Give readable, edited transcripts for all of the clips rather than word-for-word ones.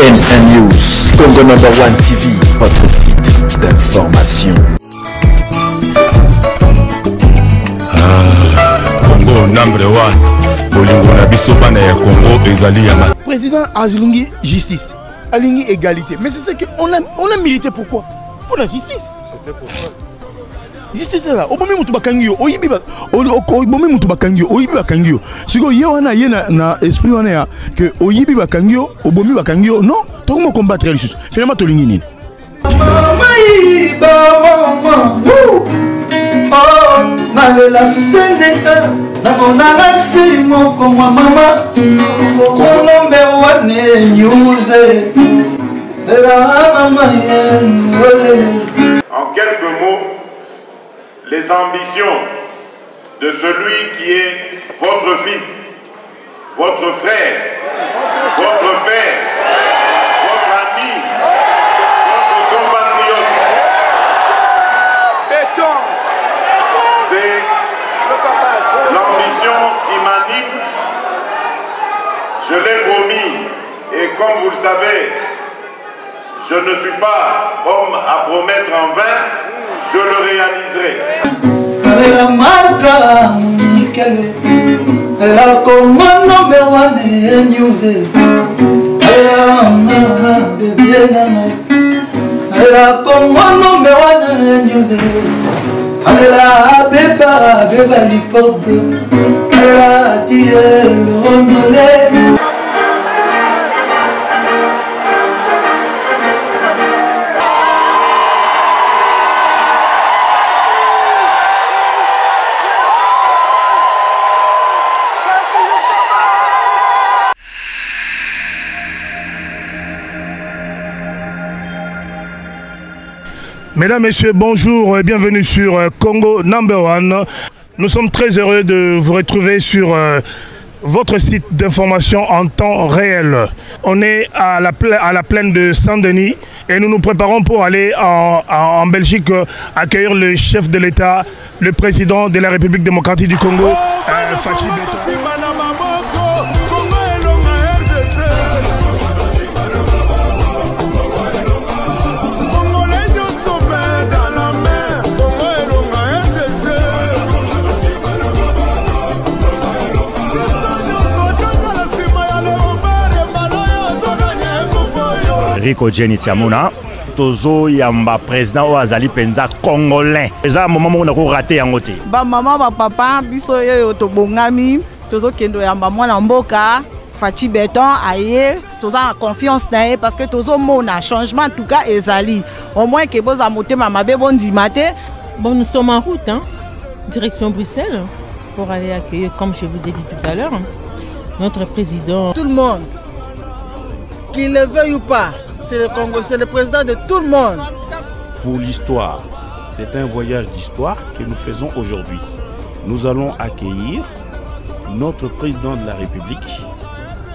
CNN News, Congo #1 TV, votre site d'information. Congo #1, bolingo na biso bana ya Congo ezali ya ma. Président alingi justice, alingi égalité. Mais c'est ce qu'on a milité pourquoi? Pour la justice. Justice là, obomi mutu bakangio, oyibi ba, obomi mutu bakangio, oyibi bakangio. Siko yewana yena na esprit wana ya que oyibi bakangio, obomi bakangio, non, tout le monde combattre les choses. Finalement to lingi nini? Nalela Sénégal, nakonanga simo koma mama, kolombe wane nyuze, la mama yen. En quelques mots, les ambitions de celui qui est votre fils, votre frère, votre père, votre ami, votre compatriote. C'est l'ambition qui m'anime. Je l'ai promis et comme vous le savez, je ne suis pas homme à promettre en vain, je le réaliserai. La marca nickel, la commande #1 news. La commande #1 news. La beba lipote, la tie le. Mesdames, Messieurs, bonjour et bienvenue sur Congo #1. Nous sommes très heureux de vous retrouver sur votre site d'information en temps réel. On est à la plaine de Saint-Denis et nous nous préparons pour aller en Belgique accueillir le chef de l'État, le président de la République démocratique du Congo, Fachi Beton. Rico Jenny Tiamona, Tozo Yamba président ou Azali Penza congolais. Eza moment où on a raté en côté. Ba maman ba papa biso yo to bongami, Tozo kendo yamba mwana mboka, Fachi Beton aye, Tozo a confiance na ye parce que Tozo mona changement en tout cas ezali. Au moins que boza motema mabe bon dimate. Bon, nous sommes en route, hein, direction Bruxelles, pour aller accueillir, comme je vous ai dit tout à l'heure, notre président. Tout le monde, qu'il le veuille ou pas, c'est le Congo, c'est le président de tout le monde. Pour l'histoire, c'est un voyage d'histoire que nous faisons aujourd'hui. Nous allons accueillir notre président de la République,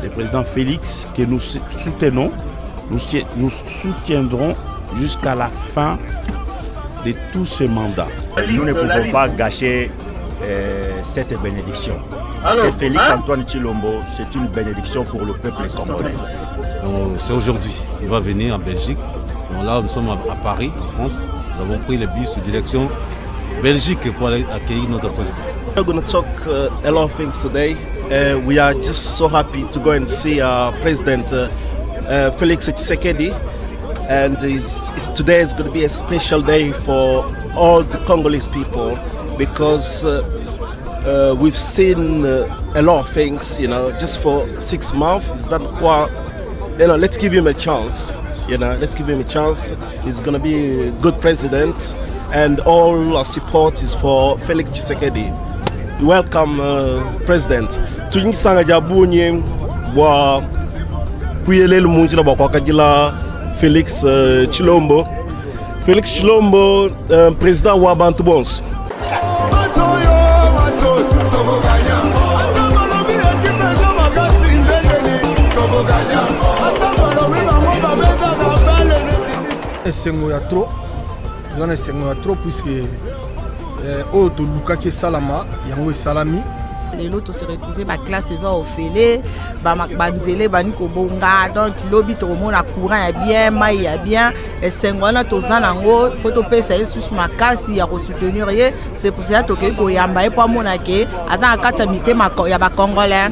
le président Félix, que nous soutenons, nous soutiendrons jusqu'à la fin de tous ces mandats. Nous ne pouvons pas gâcher cette bénédiction. Parce que Félix Antoine Tshilombo, c'est une bénédiction pour le peuple congolais. C'est aujourd'hui. Il va venir en Belgique. Donc là, nous sommes à Paris, en France. Nous avons pris le bus en direction Belgique pour aller accueillir notre président. We're going to talk a lot of things today. We are just so happy to go and see our President Felix Tshisekedi. And today is going to be a special day for all the Congolese people because we've seen a lot of things, you know, just for 6 months. Is that what? You know, let's give him a chance. You know, let's give him a chance. He's going to be a good president, and all our support is for Felix Tshisekedi. Welcome, President. Tunyisanga jabunye wa kuyelele munjira bakwakajila Félix Tshilombo. Félix Tshilombo, président wa Bantu Bons. Esengo ya trop, on esengo ya trop puisque au to lukaki salama yango salami les lots se retrouver ma classe ils ont offert banzele baniko bonga donc lobby to mona courant ya bien mai ya bien et sengwana to zanango photo pesa sous ma casse ya ko soutenir ye c'est pour ça que ko yamba e pour mona ke ata kata mike ya ba congolais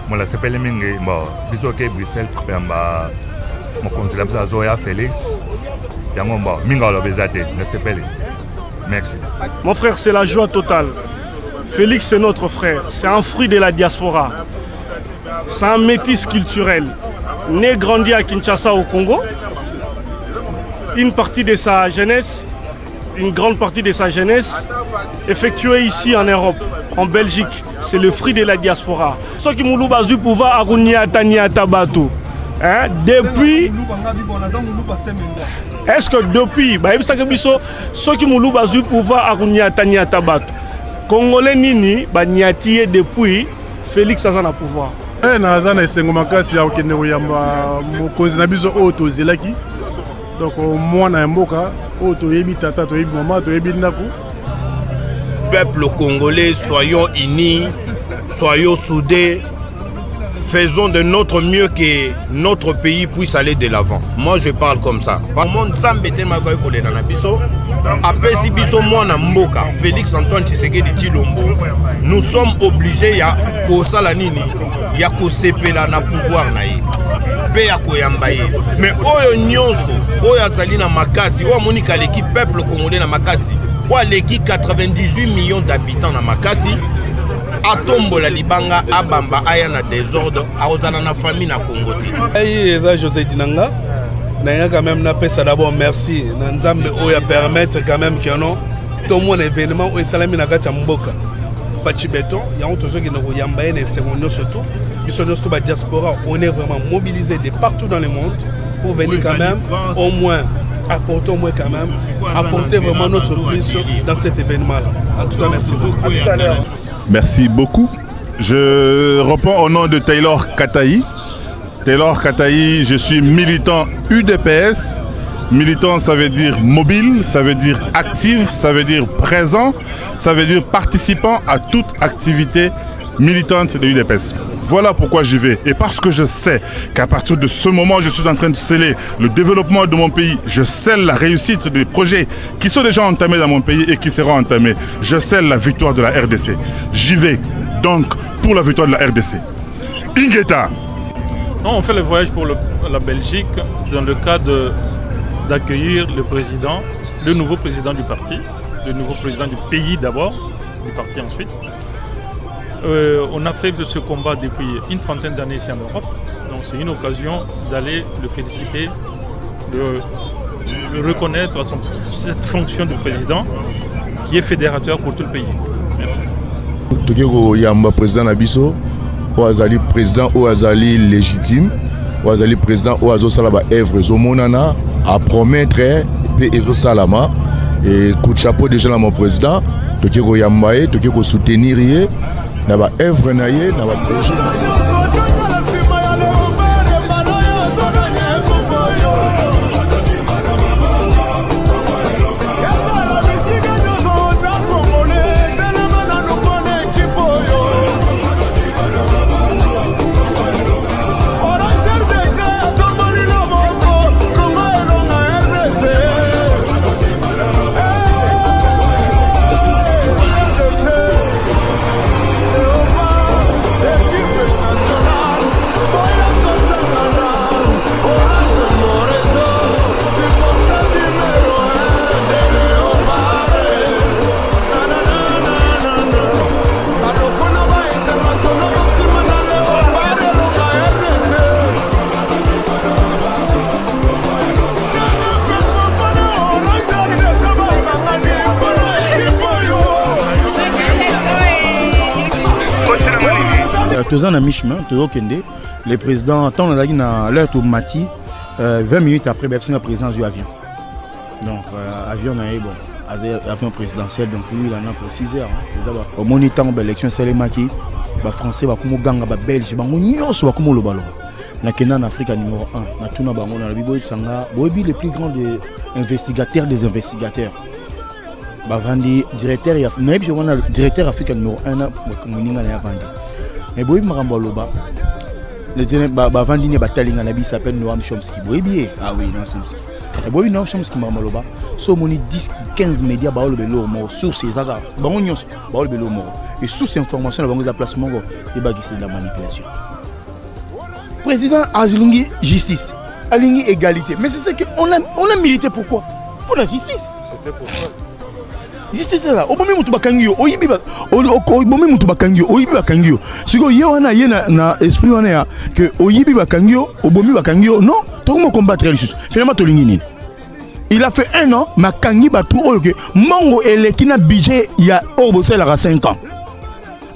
moi s'appelle mingi bon biso ke Bruxelles yamba mon consulat ça Zoya Félix yango bon minga lo bezate ne s'appelle. Merci. Mon frère, c'est la joie totale. Félix, c'est notre frère. C'est un fruit de la diaspora. C'est un métis culturel. Né, grandi à Kinshasa, au Congo. Une partie de sa jeunesse, une grande partie de sa jeunesse, effectuée ici en Europe, en Belgique. C'est le fruit de la diaspora. Ceux qui m'ont basu pouvoir arunia tania tabatou. Depuis. Est-ce que depuis, ceux qui m'ont basu pouvoir arunia tania tabatou. Congolais nini, banyati depuis Félix Azana pouvoir. Nazana esengo makasi ya okende koyamba mokonzi na biso oyo tozelaki. Donc mwana ya mboka oyo toyebi tata toyebi mama toyebi ndako. Peuple congolais, soyons unis, soyons soudés. Faisons de notre mieux que notre pays puisse aller de l'avant. Moi je parle comme ça. Félix Antoine Tshisekedi Tshilombo. Nous sommes obligés ya kosala nini ya kosepela na pouvoir na ye. Pe ya koyamba ye. Mais oyo nyonso, oyo azali na makasi, oyo monika l'équipe peuple congolais na makasi. Oyo l'équipe 98 millions d'habitants na makasi. Atombola libanga abamba aya na désordre aozala na famille na Congo. Eza José Dinanga. Nanga quand même na pesa d'abord merci. Na nzambe oya permettre quand même que non tout mon événement o salami na kati ya mboka. Fachi Beton, ya on tozo ki na yamba ene seconde surtout. Biso no ba diaspora, on est vraiment mobilisé de partout dans le monde pour venir quand même au moins apporter au moins quand même apporter vraiment notre plus dans cet événement là. En tout cas merci beaucoup. Merci beaucoup. Je réponds au nom de Taylor Katayi. Taylor Katayi, je suis militant UDPS. Militant, ça veut dire mobile, ça veut dire actif, ça veut dire présent, ça veut dire participant à toute activité militante de l'UDPS. Voilà pourquoi j'y vais. Et parce que je sais qu'à partir de ce moment, je suis en train de sceller le développement de mon pays. Je scelle la réussite des projets qui sont déjà entamés dans mon pays et qui seront entamés. Je scelle la victoire de la RDC. J'y vais donc pour la victoire de la RDC. Ingeta. Non, on fait le voyage pour la Belgique dans le cadre d'accueillir le président, le nouveau président du parti, le nouveau président du pays d'abord, du parti ensuite. On a fait de ce combat depuis une trentaine d'années ici en Europe, donc c'est une occasion d'aller le féliciter, de le reconnaître à cette fonction de président qui est fédérateur pour tout le pays. Merci. Tokeko Yamba président Nabiso, Oazali président Oazali légitime, Oazali président Oazo Salaba Evre Zomonana à promettre et Ezo Salama et coup de chapeau déjà à mon président, Tokeko Yamba, Tokeko soutenir Naba œuvre naie, naba projet. Tous en mi-chemin, toujours Kende, le président, tant on a dit à l'heure au Mati, 20 minutes après, le président du avion. Donc, avion, avion présidentiel, donc lui, il en a pour 6 heures. Au moniteur de l'élection, c'est les Maki, les Français, les Belges, les Belges, les Belges, na Kenya en Afrique numéro 1. Na tuna bango na bibo sanga bobi les plus grands des investigateurs. bavandi directeur ya mais puis on a directeur africain numéro 1 na moninga na ya vandi mais boy makambo loba le tene bavandi ne batalinga na bi s'appelle Noam Chomsky boy bien ah oui Noam Chomsky et boy Noam Chomsky makambo loba so moni 10 15 médias ba lo belo mo sur ces aga bango nyos ba lo belo mo et sous ces informations bango za placement go et ba c'est de la manipulation. Président Azulungi justice alingi égalité mais c'est ce que on a milité pourquoi pour la justice. C'était pour ça. Justice là obomi mutu bakangi yo oyibi ba obomi mutu bakangi yo oyibi bakangi yo siko ye wana ye na esprit wana ya que oyibi bakangi yo obomi bakangi yo non tout le monde combattre les choses finalement to lingi nini il a fait 1 an makangi ba tout oyo que mongo elekina budget ya obosela ka 5 ans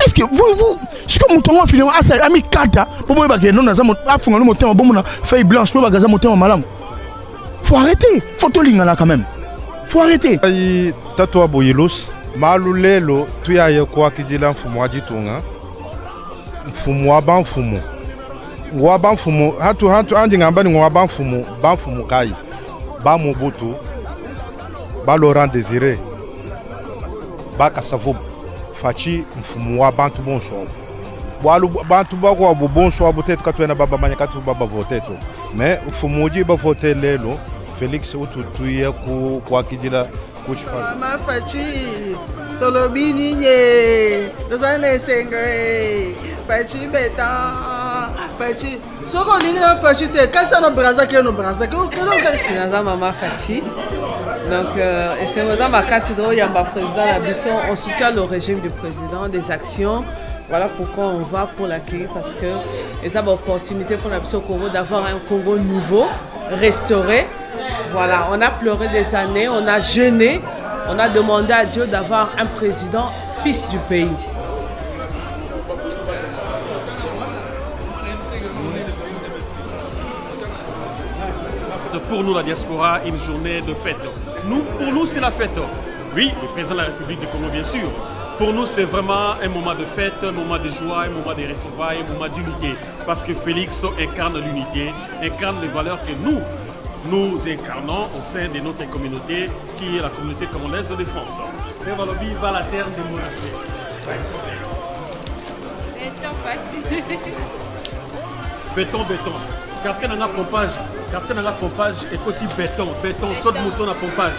est-ce que vous ce que mutu ngo finalement asa ami kata bobo ba ke non na za afunga no motema bomona feuille blanche po ba gaza motema malamu faut arrêter faut to linga là quand même. Faut arrêter. Tatoua boyelos, malulelo, tu ya quoi qui dit l'enfumoi du tonga. Fumoi ban fumo. Waban fumo, hatu andi ngambani waban fumo, ban fumo kai. Ba mobutu. Ba Laurent Désiré. Ba kasavo fachi mfumo wa bantu bon choix. Walu bantu ba ko bon choix peut-être quand tu na baba manyaka tu baba voter. Mais fumo di ba voter lelo. Félix Oututuye kwa kijila kuchifanya. Mama Fachi, Tolobini nye, dozane sengre, Fachi beta, Fachi. Soko lingi na Fachi te, kasa no braza kilo no braza kilo Naza Mama Fachi. Donc, et c'est vraiment ma casse de Yamba président la Bisson, on soutient le régime du président, des actions. Voilà pourquoi on va pour l'accueillir parce que c'est une opportunité pour la Bisson Congo d'avoir un Congo nouveau, restauré. Voilà, on a pleuré des années, on a jeûné, on a demandé à Dieu d'avoir un président fils du pays. Pour nous, la diaspora, une journée de fête. Pour nous, c'est la fête. Oui, le président de la République du Congo, bien sûr. Pour nous, c'est vraiment un moment de fête, un moment de joie, un moment de retrouvailles, un moment d'unité. Parce que Félix incarne l'unité, incarne les valeurs que nous incarnons au sein de notre communauté, qui est la communauté congolaise de France. Viva la terre de Monastir. Béton, béton. Quartier n'a pompage. Quartier n'a pompage et côté béton. Béton, saute mouton à pompage.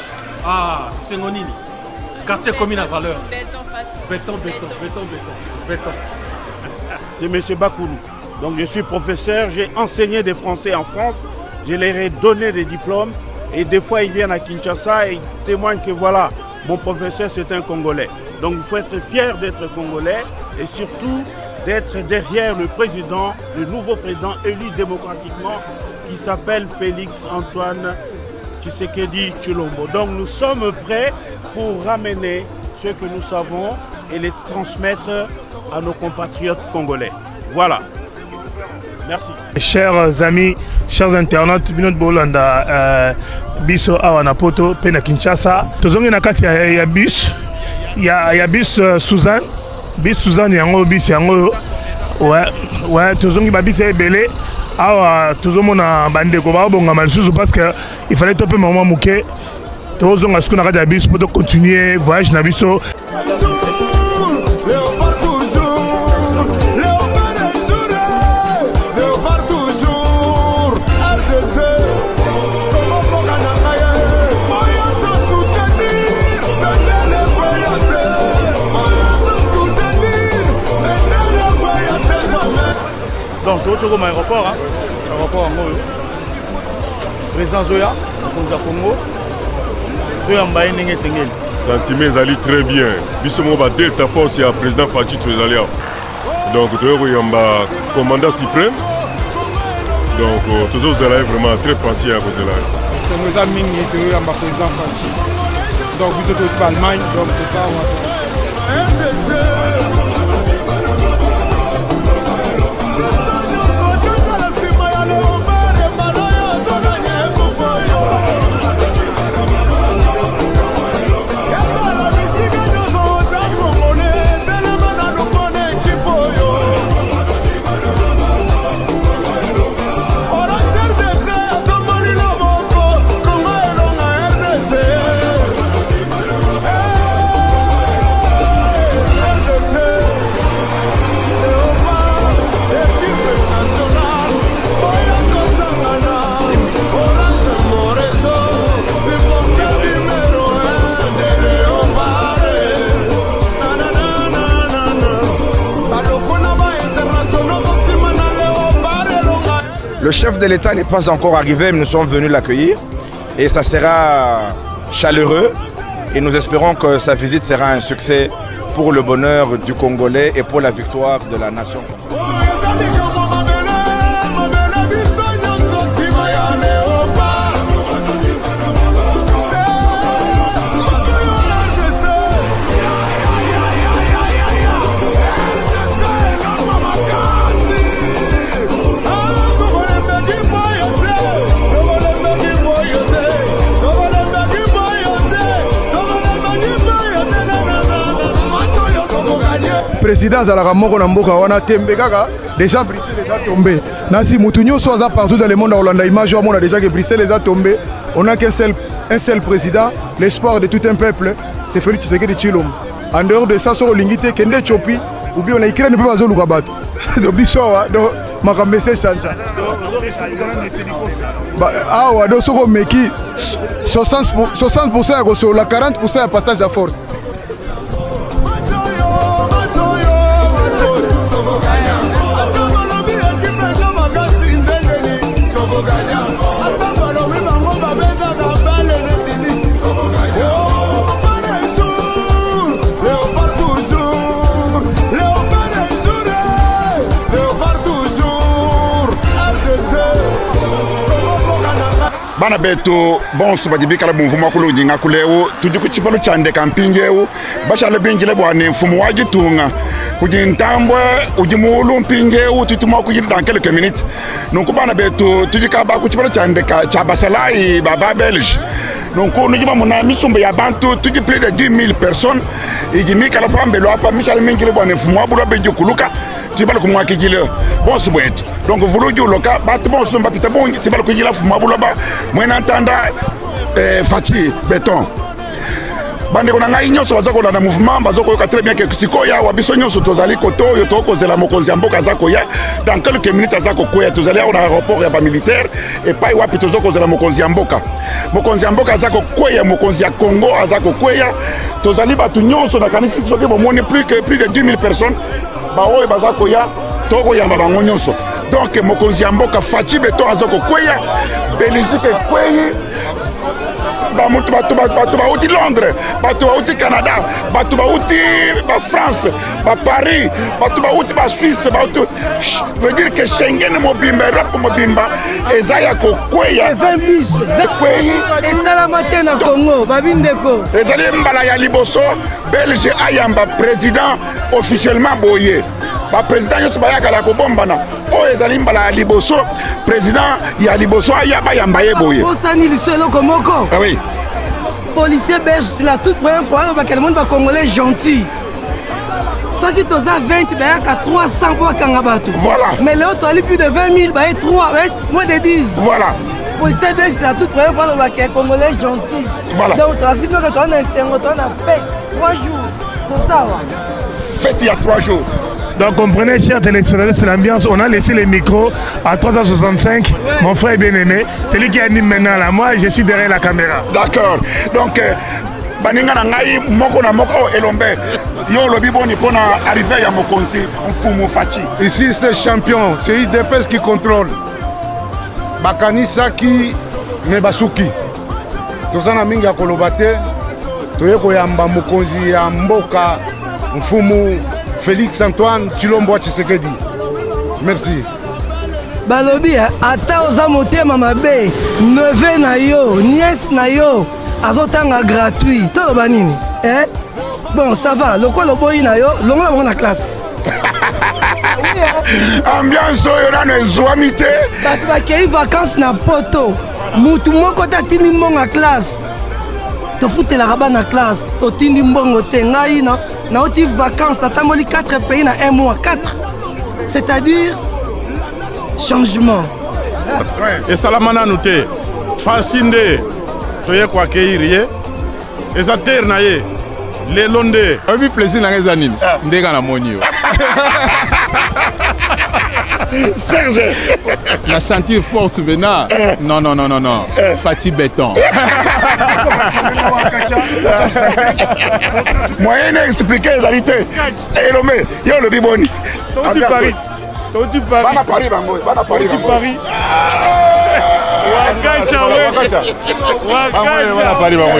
Ah, c'est Nonini. Quartier commune à valeur. Béton, béton, béton, béton, béton. C'est M. Bakoulou. Donc je suis professeur, j'ai enseigné des Français en France. Je leur ai donné des diplômes et des fois ils viennent à Kinshasa et ils témoignent que voilà, mon professeur c'est un Congolais. Donc il faut être fier d'être Congolais et surtout d'être derrière le président, le nouveau président élu démocratiquement qui s'appelle Félix Antoine Tshisekedi Tshilombo. Donc nous sommes prêts pour ramener ce que nous savons et les transmettre à nos compatriotes congolais. Voilà. Merci. Chers amis, chers internautes, Binot Bolanda, Biso Awana Poto, Pena Kinshasa. Tozongi na kati ya bus, ya bus Suzanne, bus Suzanne yango bus yango. Ouais, tozongi ba bus ebele. Awa tozomona bandeko ba bonga malisusu parce que il fallait toper moment muke. Tozonga siko na kati ya bus pour continuer voyage na biso. Donc, tu as un aéroport, aéroport en Congo. Président Zoya, au Congo. Tu as un bain de Sengel. Sentiment ali très bien. Bissomo ba Delta Force ya président Fachi Tsozalia. Donc, tu as un commandant suprême. Donc, tous les élèves vraiment très patient à cause de là. C'est nos amis qui ont un président Fachi. Donc, vous êtes en Allemagne, donc c'est ça. Le chef de l'État n'est pas encore arrivé, mais nous sommes venus l'accueillir. Et ça sera chaleureux. Et nous espérons que sa visite sera un succès pour le bonheur du Congolais et pour la victoire de la nation. Président Zalaka Moko Namboka wana tembe kaka déjà Bruxelles les a tombés. Nasi Moutounio soit partout dans le monde en Hollande image on a déjà que Bruxelles les a tombés. On a qu'un seul président, l'espoir de tout un peuple, c'est Félix Tshisekedi Tshilombo. En dehors de ça sur l'ingité Kende Chopi ou bien on a écrit ne peut pas zo lukabato. Donc bisoa donc makambe se change. Bah ah ouais donc soko meki 60% ya koso la 40% ya passage à force. Bana beto bon subadibi kala mfumo kulo jinga kuleo tujuku chipalo chande kampingeo bashala bingile bwane mfumo waji tunga kujintambwe ujimulu mpingeo tutuma kujira dans quelques minutes donc bana beto tujika ba ku chipalo chande ka chabasalai baba belge donc on dit mona misumba ya bantu tuji plus de 10 000 personnes ijimi kala pambe lo apa mishala mingile bwane mfumo abulo bejo kuluka tibalo kumwa kijile bon subwetu donc vuluju loka batu bon sumba pita bon tibalo kujila mfumo abulo ba mwena ntanda Fachi Béton bande ko nanga inyo so bazako na mouvement bazako yoka très bien que sikoya wa biso nyoso tozali koto yo toko zela mokonzi mboka zako ya dans quelques minutes azako koya tozali au aéroport ya ba militaire et pas wapi tozoko zela mokonzi mboka azako koya mokonzi ya Congo azako koya tozali batu nyoso na kanisi soke bomoni plus de 10 000 personnes ba oyo bazako ya toko yamba bango nyoso donc mokonzi mboka Fachi Béton azako koya Belgique koyi bamutu batu bauti Londres batu bauti Canada batu bauti France Paris batu bauti Suisse batu veut dire que Schengen mobimba Europe mobimba ezaya ko kweya 20 bis kweyi esalamate na Congo babindeko ezali mbala ya liboso Belge ayamba président officiellement boye ba président yoso bayaka la ko bombana o ezali mbala ya liboso président ya liboso ayaba yamba yeboye osani liselo komoko ah oui policier belge c'est la toute première fois que le monde va congolais gentil ceux qui toza 20 bayaka 300 pour kangabato voilà mais les autres ali plus de 20 000 baye 3 moins de 10 voilà policier belge c'est la toute première fois que le congolais gentil voilà donc si nous on a fait 3 jours c'est ça fête il y a 3 jours. Donc comprenez, chers téléspectateurs, c'est l'ambiance. On a laissé les micros à 365. Mon frère bien-aimé, c'est lui qui anime maintenant là. Moi, je suis derrière la caméra. D'accord. Donc, baninga na ngai moko na moko elombe. Yo lobi boni pona arriver ya mokonzi mfumu Fachi. Ici c'est champion, c'est IDPS qui contrôle. Bakanisaki Mebasuki. Tozana minga kolobate. Toyeko yamba mokonzi ya mboka mfumu Félix Antoine Tshilombo Tshisekedi. Merci. Balobi ata oza motema mabe neveu na yo nièce na yo azotanga gratuit toloba nini bon ça va lokolo boyi na yo longola bango na classe ambiance oyo nano ezwami te bato bakei vacances na poto mutu moko te atindi mbongo ya classe tofutelaka bana classe totindi mbongo te ngai nauti vacances natamboli 4 pays na 1 mois 4 c'est-à-dire changement esalama nanu te fasi nde toye koaccueillir ye eza terre na ye lelo nde oyebi plaisir nanga eza nini ndenge namoni yo Serge na sentir force venant non Fachi Béton moyen expliquer ezali te elombe yo olobi boni Toti Paris. Bana Paris bango, bana Paris bango. Paris. Wakacha we. Bana Paris bango.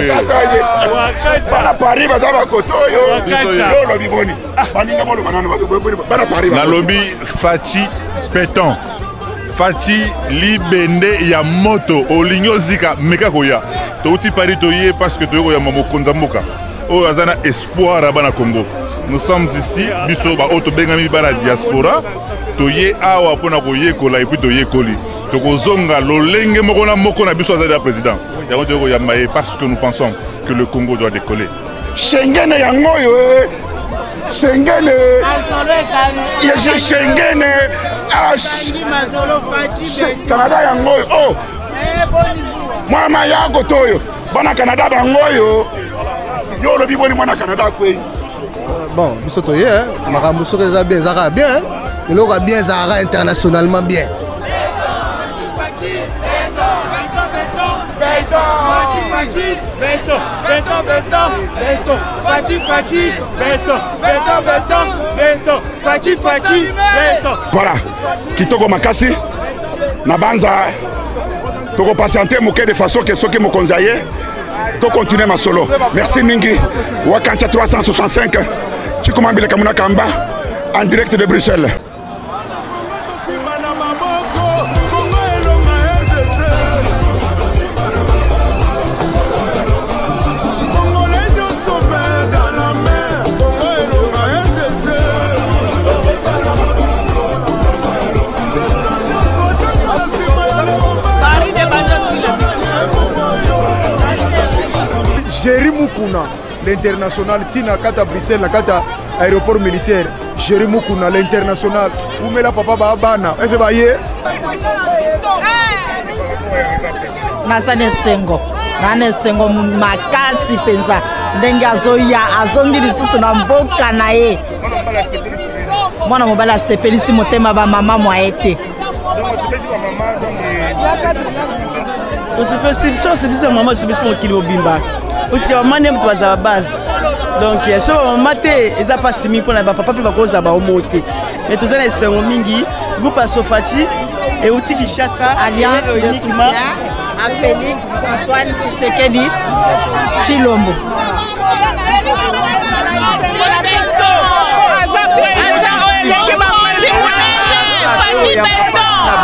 Bana Paris bazaba kotoyo. Yo lobi boni. Baninga bolo banana bana Paris. Na lobi Fachi Péton. Fachi libende ya moto olingo zika meka koya. Toti Paris toye parce que toyo ya mokonza mboka. O azana espoir à bana Congo. Nous sommes ici, biso ba auto bengami ba la diaspora, toye awa pona koye kola et puis toye koli. Toko zonga lolenge moko na moko na biso azali président. Ya ko ya maye parce que nous pensons que le Congo doit décoller. Schengen yango yo. Schengen. Ya Schengen. Canada yango. Oh. Mama yako toyo. Bana Canada bango yo. Yo lobi boni mwana Canada kwe. Bon, biso toye, makambo soki eza bien, ezaka bien, eloko bien ezaka internationalement bien. Voilà, kitoko makasi, na banza, toko patienter moke de façon que soki mokonzi aye, to continuer ma solo. Merci mingi, Wakancha 365. Chikomambile Kamuna Kamba, en direct de Bruxelles. Jerry Mukuna, l'international, Tina Kata Bruxelles, la Kata aéroport militaire, Jerry Mukuna, l'international, où met la papa Babana, est-ce que vous voyez? Nasane Sengo, Nane Sengo makasi penza, ndenge azoya, azongi lisusu na mboka na ye. Mwana mobala sepelisi motema ba mama mwaete. C'est maman je suis kilo bimba parce que maman n'aime pas à base donc so maman te eza pas simi pour na papa pe ba koza ba omote mais tous les sengo mingi groupe à Sofati et outil qui chasse alliance de soutien à Félix Antoine Tshisekedi Chilombo.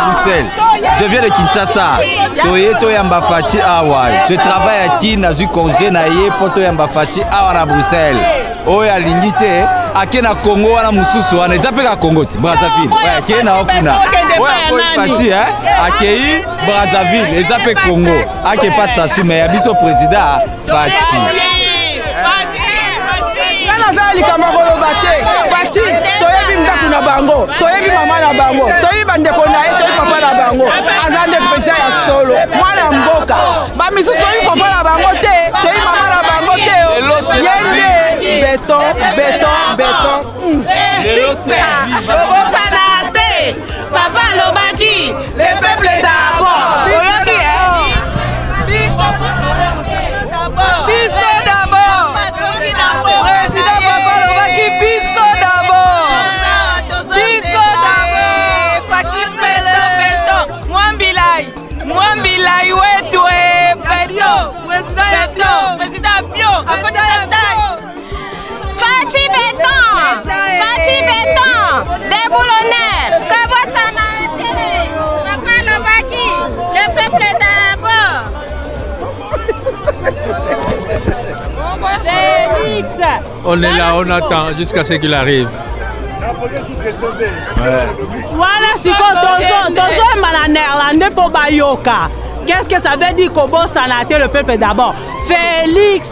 Bruxelles. Je viens de Kinshasa. Toyeto Yamba Fachi Awa. Je travaille à Kin, nazu congé naie poto Yamba Fachi Awa na Bruxelles. Oya lingite akena Congo wana mususu wana ezapeka Congo ti Brazzaville. Ouais, kena okuna. Oya Fachi akei Brazzaville ezape Congo. Ake pas Sassou mais yabiso président Fachi. Nazali kamakolo bate Fachi toyebi mdaku na bango toyebi mama na bango toyebi bandeko na ye toyebi papa na bango azande président ya solo mwana mboka bamisusu toyebi papa na bango te toyebi mama na bango te yende beton Bobosana te papa lobaki le peuple d'abord oyoki biso d'abord président papa lobaki biso d'abord Fachi Péton mwambilai wetu président bio Fachi Péton déboulonneur Kabosana Télé papa lobaki le peuple d'abord. On est là, on attend jusqu'à ce qu'il arrive. Voilà ce qu'on doit en néerlandais pour Bayoka. Qu'est-ce que ça veut dire Kobo Sanaté le peuple d'abord? Félix,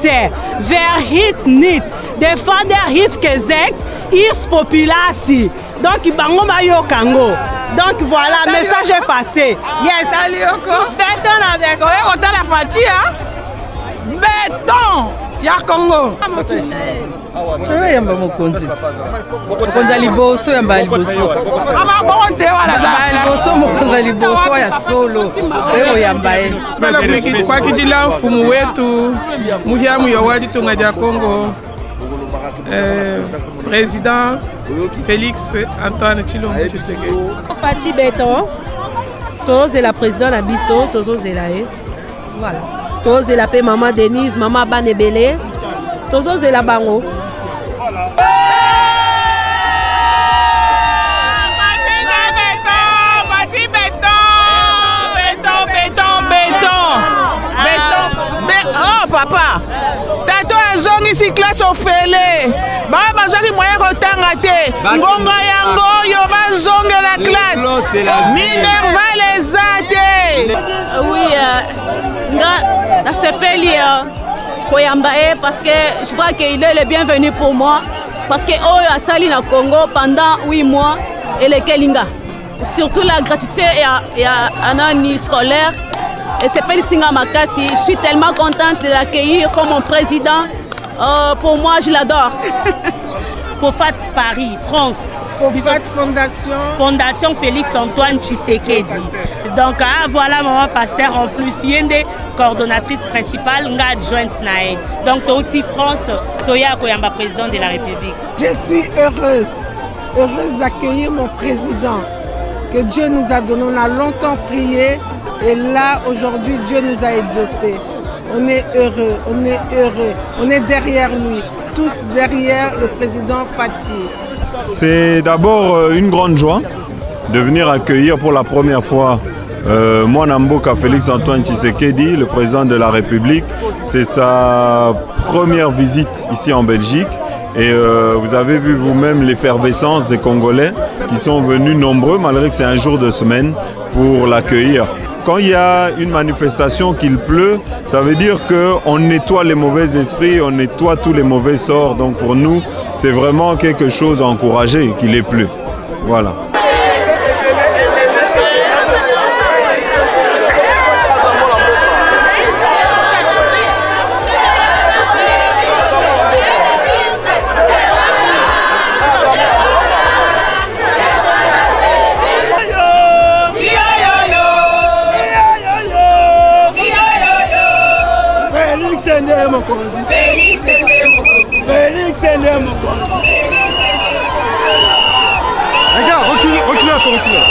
verhit nit, défendre hit kezek, is populasi. Donc Bango Bayokango. Donc voilà, message est passé. Yes. Béton avec. On a la fatigue, hein? Béton. Ya Congo. Yamba mokonzi. Mokonzi liboso yamba liboso. Liboso mokonzi liboso ya solo. Eyo yamba e. Kwa kidila mfumu wetu muhiamu ya wadi tunga ja Congo. Président Félix Antoine Tshilombo Tshisekedi. Fachi Beton, tous et la présidente Nabiso, tous et la voilà. Tous et la paix maman Denise, maman Banebele, tous et la Bango. Oh papa, tato azongi si classe ofele. Ba bazali moyen kotanga te. Ngonga yango yo bazonge la classe. Minerva les ate. Oui, nga sepeli koyamba parce que je crois qu'il est le bienvenu pour moi parce que oyo asali na Congo pendant 8 mois et le Kelinga. Surtout la gratuité et un année scolaire. Et c'est Pélissinga Makassi. Je suis tellement contente de l'accueillir comme mon président. Pour moi, je l'adore. Fofat Paris, France. Fofat Fondation. Fondation Félix Antoine Tshisekedi. Donc, voilà maman pasteur en plus. Yende, coordonnatrice principale, nga adjointe nae. Donc, Touti France, Toya Koyamba, président de la République. Je suis heureuse d'accueillir mon président. Que Dieu nous a donné. On a longtemps prié. Et là, aujourd'hui, Dieu nous a exaucés. On est heureux, on est derrière lui, tous derrière le président Fachi. C'est d'abord une grande joie de venir accueillir pour la première fois Mwana Mboka Félix Antoine Tshisekedi, le président de la République. C'est sa première visite ici en Belgique. Et vous avez vu vous-même l'effervescence des Congolais qui sont venus nombreux, malgré que c'est un jour de semaine, pour l'accueillir. Quand il y a une manifestation qu'il pleut, ça veut dire qu'on nettoie les mauvais esprits, on nettoie tous les mauvais sorts. Donc pour nous, c'est vraiment quelque chose à encourager qu'il ait plu. Voilà. Félix est né Mokonzi. Regarde, reculez un peu, reculez.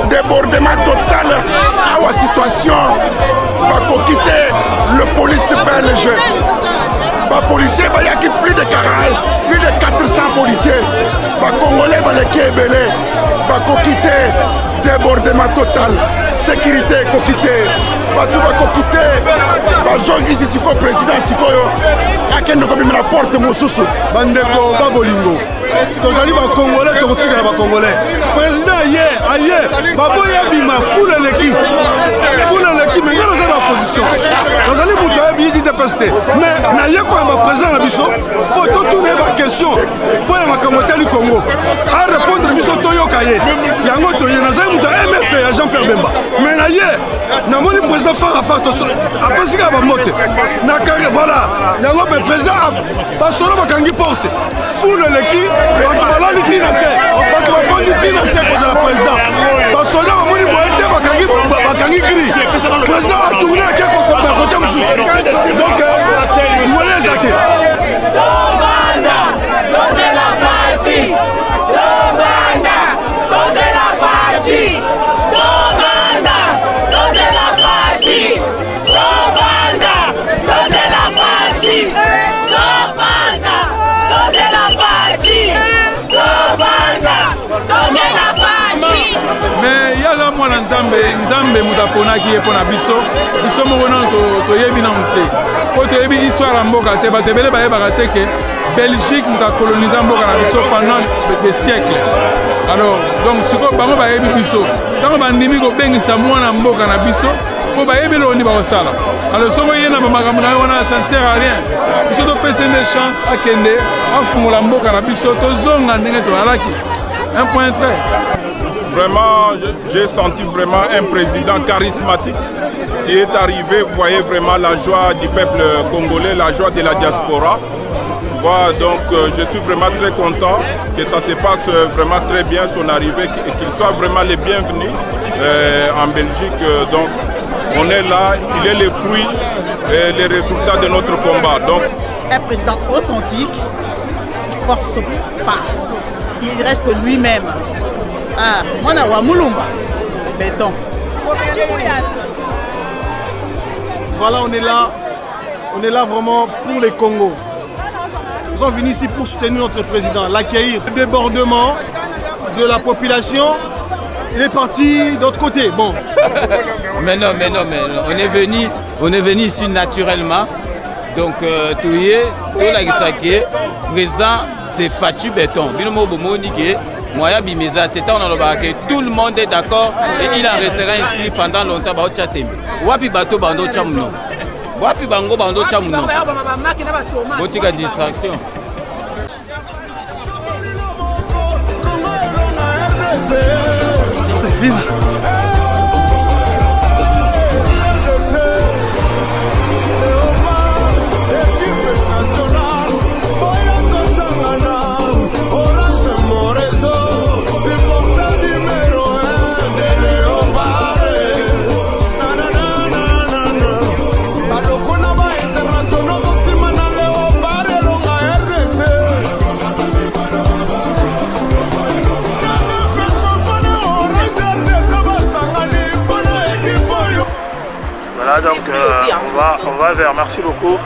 Débordement total à la situation. Va quitter le police belge. Les policiers, il y a plus de 40, plus de 400 policiers. Les Congolais, va quitter. Débordement total. Sécurité, quitter. Tout va quitter. Les gens qui sont président, il y a la porte, Moussousou. Bandeko, Babolingo. Tozali ba Congolais, tokotikala ba Congolais. Président aye, baboya bima foule l'équipe. Foule l'équipe, mais nous avons la position. Tozali muta bi di dépasser. Mais na ye ko ba président na biso, pour tout tourner ba question. Pour ma kamoteli Congo. À répondre biso toyo kaye. Yango toye na zai muta MRC ya Jean-Pierre Bemba. Mais na ye, na moni président Fara Fato. Après ça ba mote. Na carré voilà. Yango be président ba solo ba kangi porte. Foule l'équipe. Bato balali tina se, bato bafondi tina se pour le président. Basoda bamoni moyete bakangi gris. Président a tourné à quelque côté mosusu. Donc, vous voyez ça. Mais il y a un mois Nzambe mutaponaki epona biso moko na to yebi na mute po to yebi histoire ya mboka te batebele bayebaka te ke Belgique muta colonisa mboka na biso pendant des siècles. Alors donc siko bango bayebi biso tango bandimi kobengisa mwana mboka na biso po bayebi loni bakosala. Alors soko yena bamakambo na wana ça ne sert à rien. Biso topesa une chance akende afungola mboka na biso tozonga ndenge toalaki. Un point très. Vraiment, j'ai senti vraiment un président charismatique qui est arrivé. Vous voyez vraiment la joie du peuple congolais, la joie de la diaspora. Voilà, donc je suis vraiment très content que ça se passe vraiment très bien son arrivée et qu'il soit vraiment les bienvenus en Belgique. Donc on est là, il est le fruit et les résultats de notre combat. Donc, un président authentique, il ne force pas, il reste lui-même. Ah, moi, je suis Moulumba. Béton. Voilà, on est là vraiment pour les Congos. Nous sommes venus ici pour soutenir notre président, l'accueillir. Le débordement de la population, il est parti d'autre côté. Bon. Mais non, on est venu ici naturellement. Donc, tout le président, c'est Fachi Béton. Tout le monde est d'accord et il en restera ici pendant longtemps. Wapi bato bando chamuno. Wapi bango bando chamuno. Botika distraction. Voilà, donc on va vers. Merci beaucoup.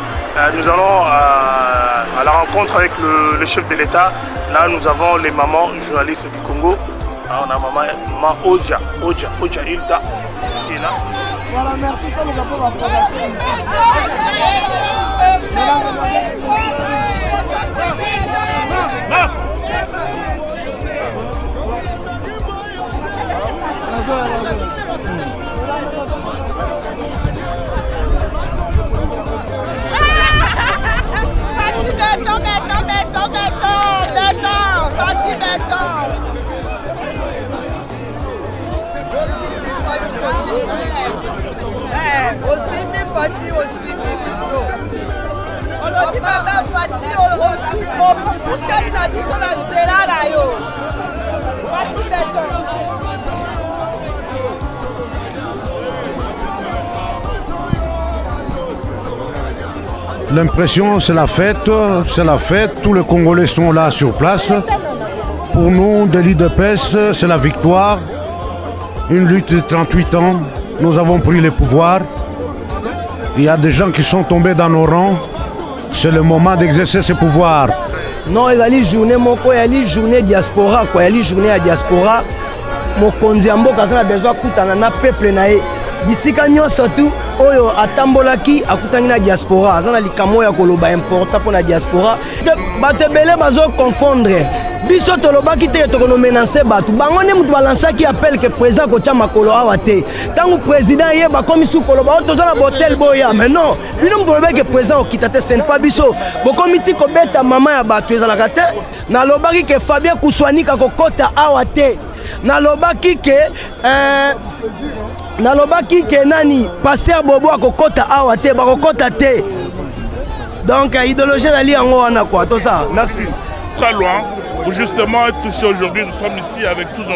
Nous allons à la rencontre avec le chef de l'État. Là, nous avons les mamans journalistes du Congo. Là, on a maman Oja Hilda qui est là. Voilà, merci pour les apports informatifs. Osimi Fati, Osimi Biso. Olobi baba Fati, Osimi na biso na nzela na yo. Fati beton. L'impression, c'est la fête, tous les Congolais sont là sur place. Pour nous, de l'IDPS, c'est la victoire. Une lutte de 38 ans, nous avons pris le pouvoir. Il y a des gens qui sont tombés dans nos rangs. C'est le moment d'exercer ce pouvoir. Non, il y a une journée, il y a une journée diaspora, il y a une journée à diaspora. Mokonzi Mboka a besoin de peuple naé. Bisika nyonso tu oyo atambolaki akutangi na diaspora azana likamo ya koloba important pour la diaspora bato ebele bazo confondre biso tolobaki te tokono menacer bato bango ne mutu balansaki appel que président kotia makolo awa te tangu président ye bakomi su koloba toza na botel boya mais non bino mutu olobaki président okita te ce n'est pas biso bokomi ti kobeta mama ya bato ezalaka te nalobaki ke Fabien Kuswanika kokota awa te nalobaki ke nani pasteur Bobo akokota awa te bakokota te donc idéologie ezali yango wana quoi tout ça merci très loin pour justement être ici aujourd'hui. Nous sommes ici avec toute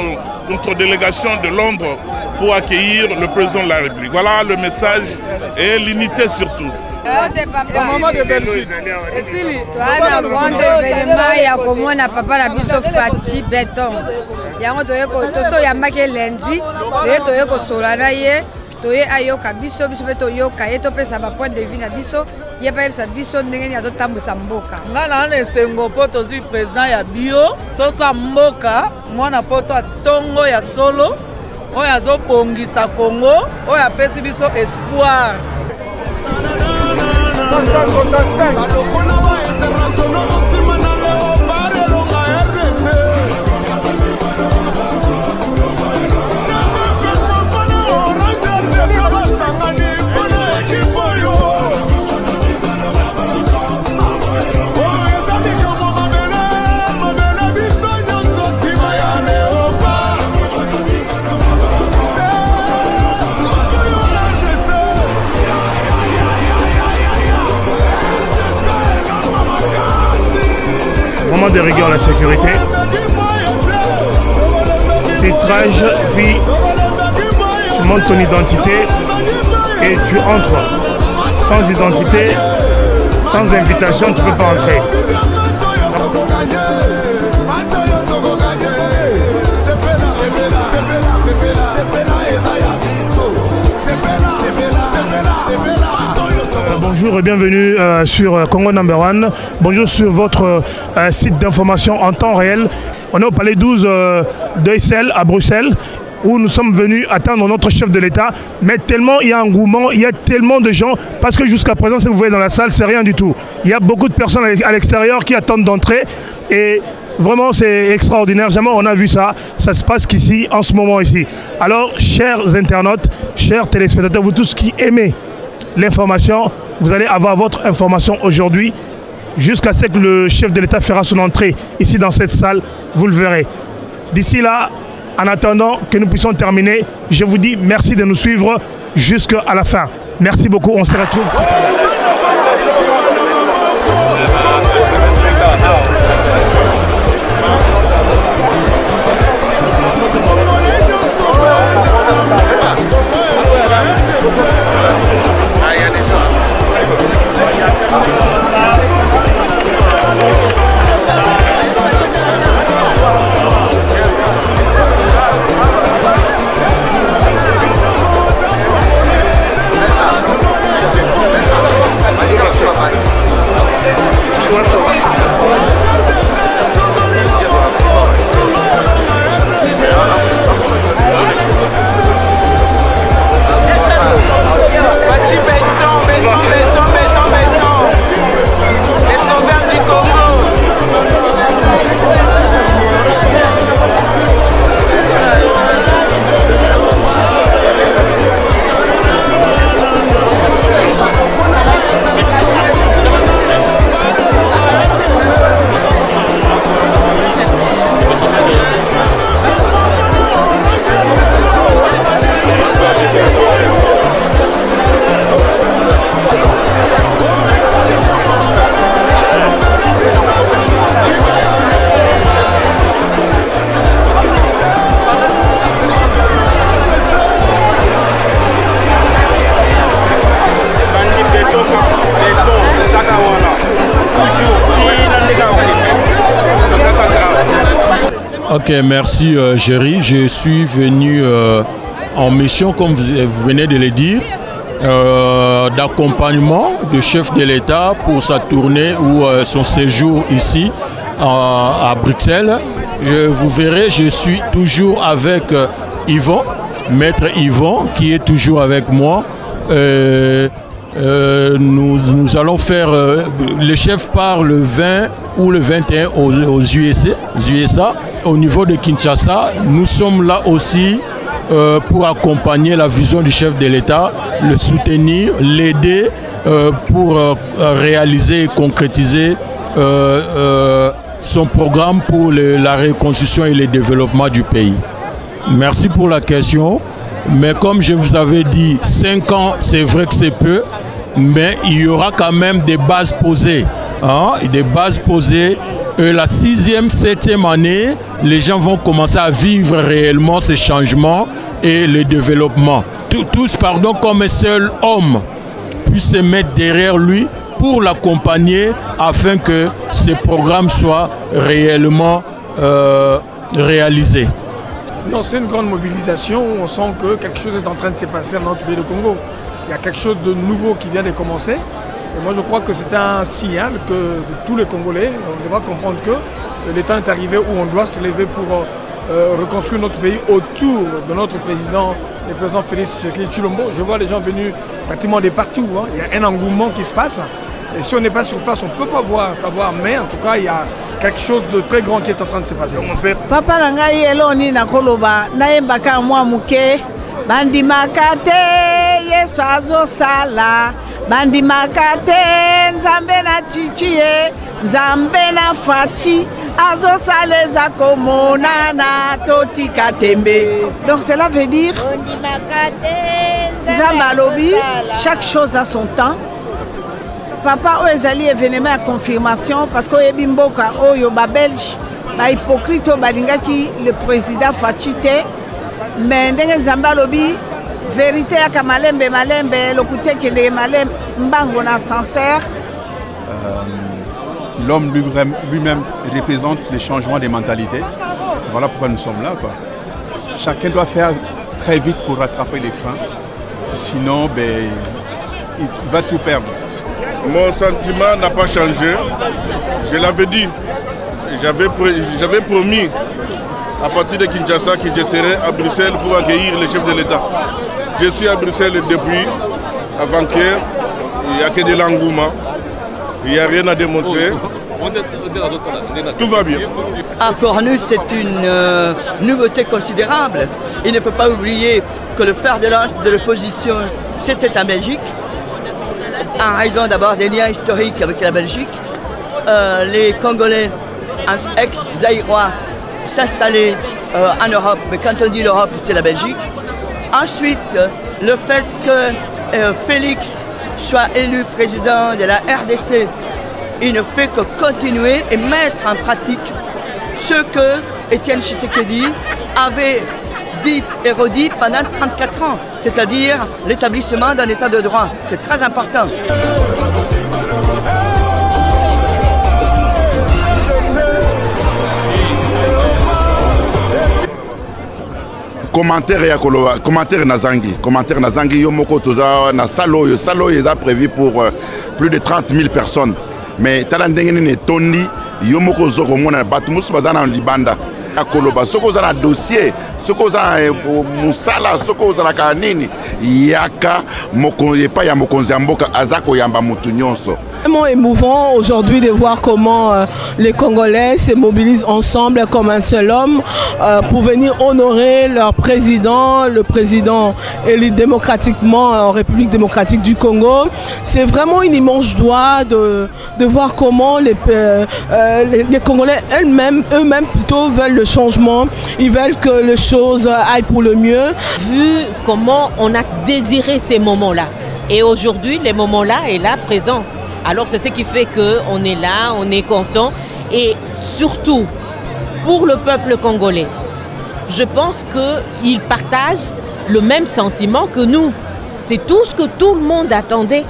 notre délégation de Londres pour accueillir le président de la République. Voilà le message et l'unité surtout. Maman de Belgique. Toana grande événement ya komona papa na biso Fati Beton. Yango tozo yambaki lundi, toye ko solana ye, toye ayoka biso pe toyoka ye to pesa ba point de vue na biso, ye pa pesa biso ndenge ya to tambusa mboka. Ngana na esengo po tozwi président ya bio, sosa mboka, mwana poto atongo ya solo, oyo azobongisa Congo, oyo apesi biso espoir. Vraiment de rigueur la sécurité. Filtrage, puis tu montres ton identité et tu entres. Sans identité, sans invitation, tu ne peux pas entrer. Bonjour et bienvenue sur Congo Number One. Bonjour sur votre site d'information en temps réel. On est au Palais 12 d'Eissel à Bruxelles où nous sommes venus attendre notre chef de l'État. Mais tellement il y a un engouement, il y a tellement de gens, parce que jusqu'à présent, si vous voyez dans la salle, c'est rien du tout. Il y a beaucoup de personnes à l'extérieur qui attendent d'entrer et vraiment c'est extraordinaire. Jamais on a vu ça. Ça se passe qu'ici, en ce moment ici. Alors, chers internautes, chers téléspectateurs, vous tous qui aimez l'information, vous allez avoir votre information aujourd'hui jusqu'à ce que le chef de l'État fera son entrée ici dans cette salle, vous le verrez. D'ici là, en attendant que nous puissions terminer, je vous dis merci de nous suivre jusqu'à la fin. Merci beaucoup, on se retrouve tout à l'heure. Ok, merci Géry. Je suis venu en mission, comme vous venez de le dire, d'accompagnement du chef de l'État pour sa tournée ou son séjour ici à Bruxelles. Vous verrez, je suis toujours avec Yvon, maître Yvon, qui est toujours avec moi. Nous allons faire, le chef part le 20 ou le 21 aux USA. Au niveau de Kinshasa, nous sommes là aussi pour accompagner la vision du chef de l'État, le soutenir, l'aider pour réaliser et concrétiser son programme pour la reconstruction et le développement du pays. Merci pour la question. Mais comme je vous avais dit, 5 ans, c'est vrai que c'est peu, mais il y aura quand même des bases posées. Hein, des bases posées. La 6e, 7e année, les gens vont commencer à vivre réellement ces changements et le développement. Tous, comme un seul homme, puissent se mettre derrière lui pour l'accompagner afin que ces programmes soient réellement réalisés. Non, c'est une grande mobilisation. On sent que quelque chose est en train de se passer dans notre pays de Congo. Il y a quelque chose de nouveau qui vient de commencer. Et moi, je crois que c'est un signal que tous les Congolais, on devra comprendre que le temps est arrivé où on doit se lever pour reconstruire notre pays autour de notre président, le président Félix Tshisekedi Tshilombo. Je vois les gens venus pratiquement de partout. Hein. Il y a un engouement qui se passe. Et si on n'est pas sur place, on ne peut pas savoir. Mais en tout cas, il y a quelque chose de très grand qui est en train de se passer. Papa Langai eloni na koloba nayembaka mwa muke bandimaka te Yesu azosala bandimaka te Nzambe na chichie Nzambe na fachi azosala ezakomonana totika tembe. Donc cela veut dire Nzambe alobi chaque chose a son temps. Papa Oezali événement à confirmation parce que Ebimboka Oyo ba Belge ba hypocrite balingaki le président Fachite mais ndenge Nzamba lobi vérité ya kamalembe malembe lokute kende malembe mbango na sincère. L'homme lui-même représente les changements des mentalités. Voilà pourquoi nous sommes là, quoi. Chacun doit faire très vite pour rattraper les trains. Sinon, il va tout perdre. Mon sentiment n'a pas changé. Je l'avais dit. J'avais promis à partir de Kinshasa que je serai à Bruxelles pour accueillir le chef de l'État. Je suis à Bruxelles depuis avant-hier. Il n'y a que de l'engouement. Il n'y a rien à démontrer. Tout va bien. Pour nous, c'est une nouveauté considérable. Il ne faut pas oublier que le fer de lance de l'opposition, c'était en Belgique. En raison d'abord des liens historiques avec la Belgique, les Congolais ex-zaïrois s'installer en Europe, mais quand on dit l'Europe, c'est la Belgique. Ensuite, le fait que Félix soit élu président de la RDC, il ne fait que continuer et mettre en pratique ce que Étienne Tshisekedi avait dit et redit pendant 34 ans, c'est-à-dire l'établissement d'un état de droit. C'est très important. Commentaire Nazangi, Yomoko Toza, na Salo est prévu pour plus de 30 000 personnes. Mais Talandengene Tondi, Yomoko Zoko Mona Batmus Bazana Libanda. Koloba soko za na dossier soko za musala soko za na kanini yaka mokonzi pa ya mokonzi mboka azako yamba mutu nyonso. Vraiment émouvant aujourd'hui de voir comment les Congolais se mobilisent ensemble comme un seul homme pour venir honorer leur président, le président élu démocratiquement en République démocratique du Congo. C'est vraiment une immense joie de voir comment les Congolais eux-mêmes plutôt veulent le changement. Ils veulent que les choses aillent pour le mieux. Vu comment on a désiré ces moments-là. Et aujourd'hui, les moments-là est là, présent. Alors c'est ce qui fait qu'on est là, on est content. Et surtout, pour le peuple congolais, je pense qu'ils partagent le même sentiment que nous. C'est tout ce que tout le monde attendait.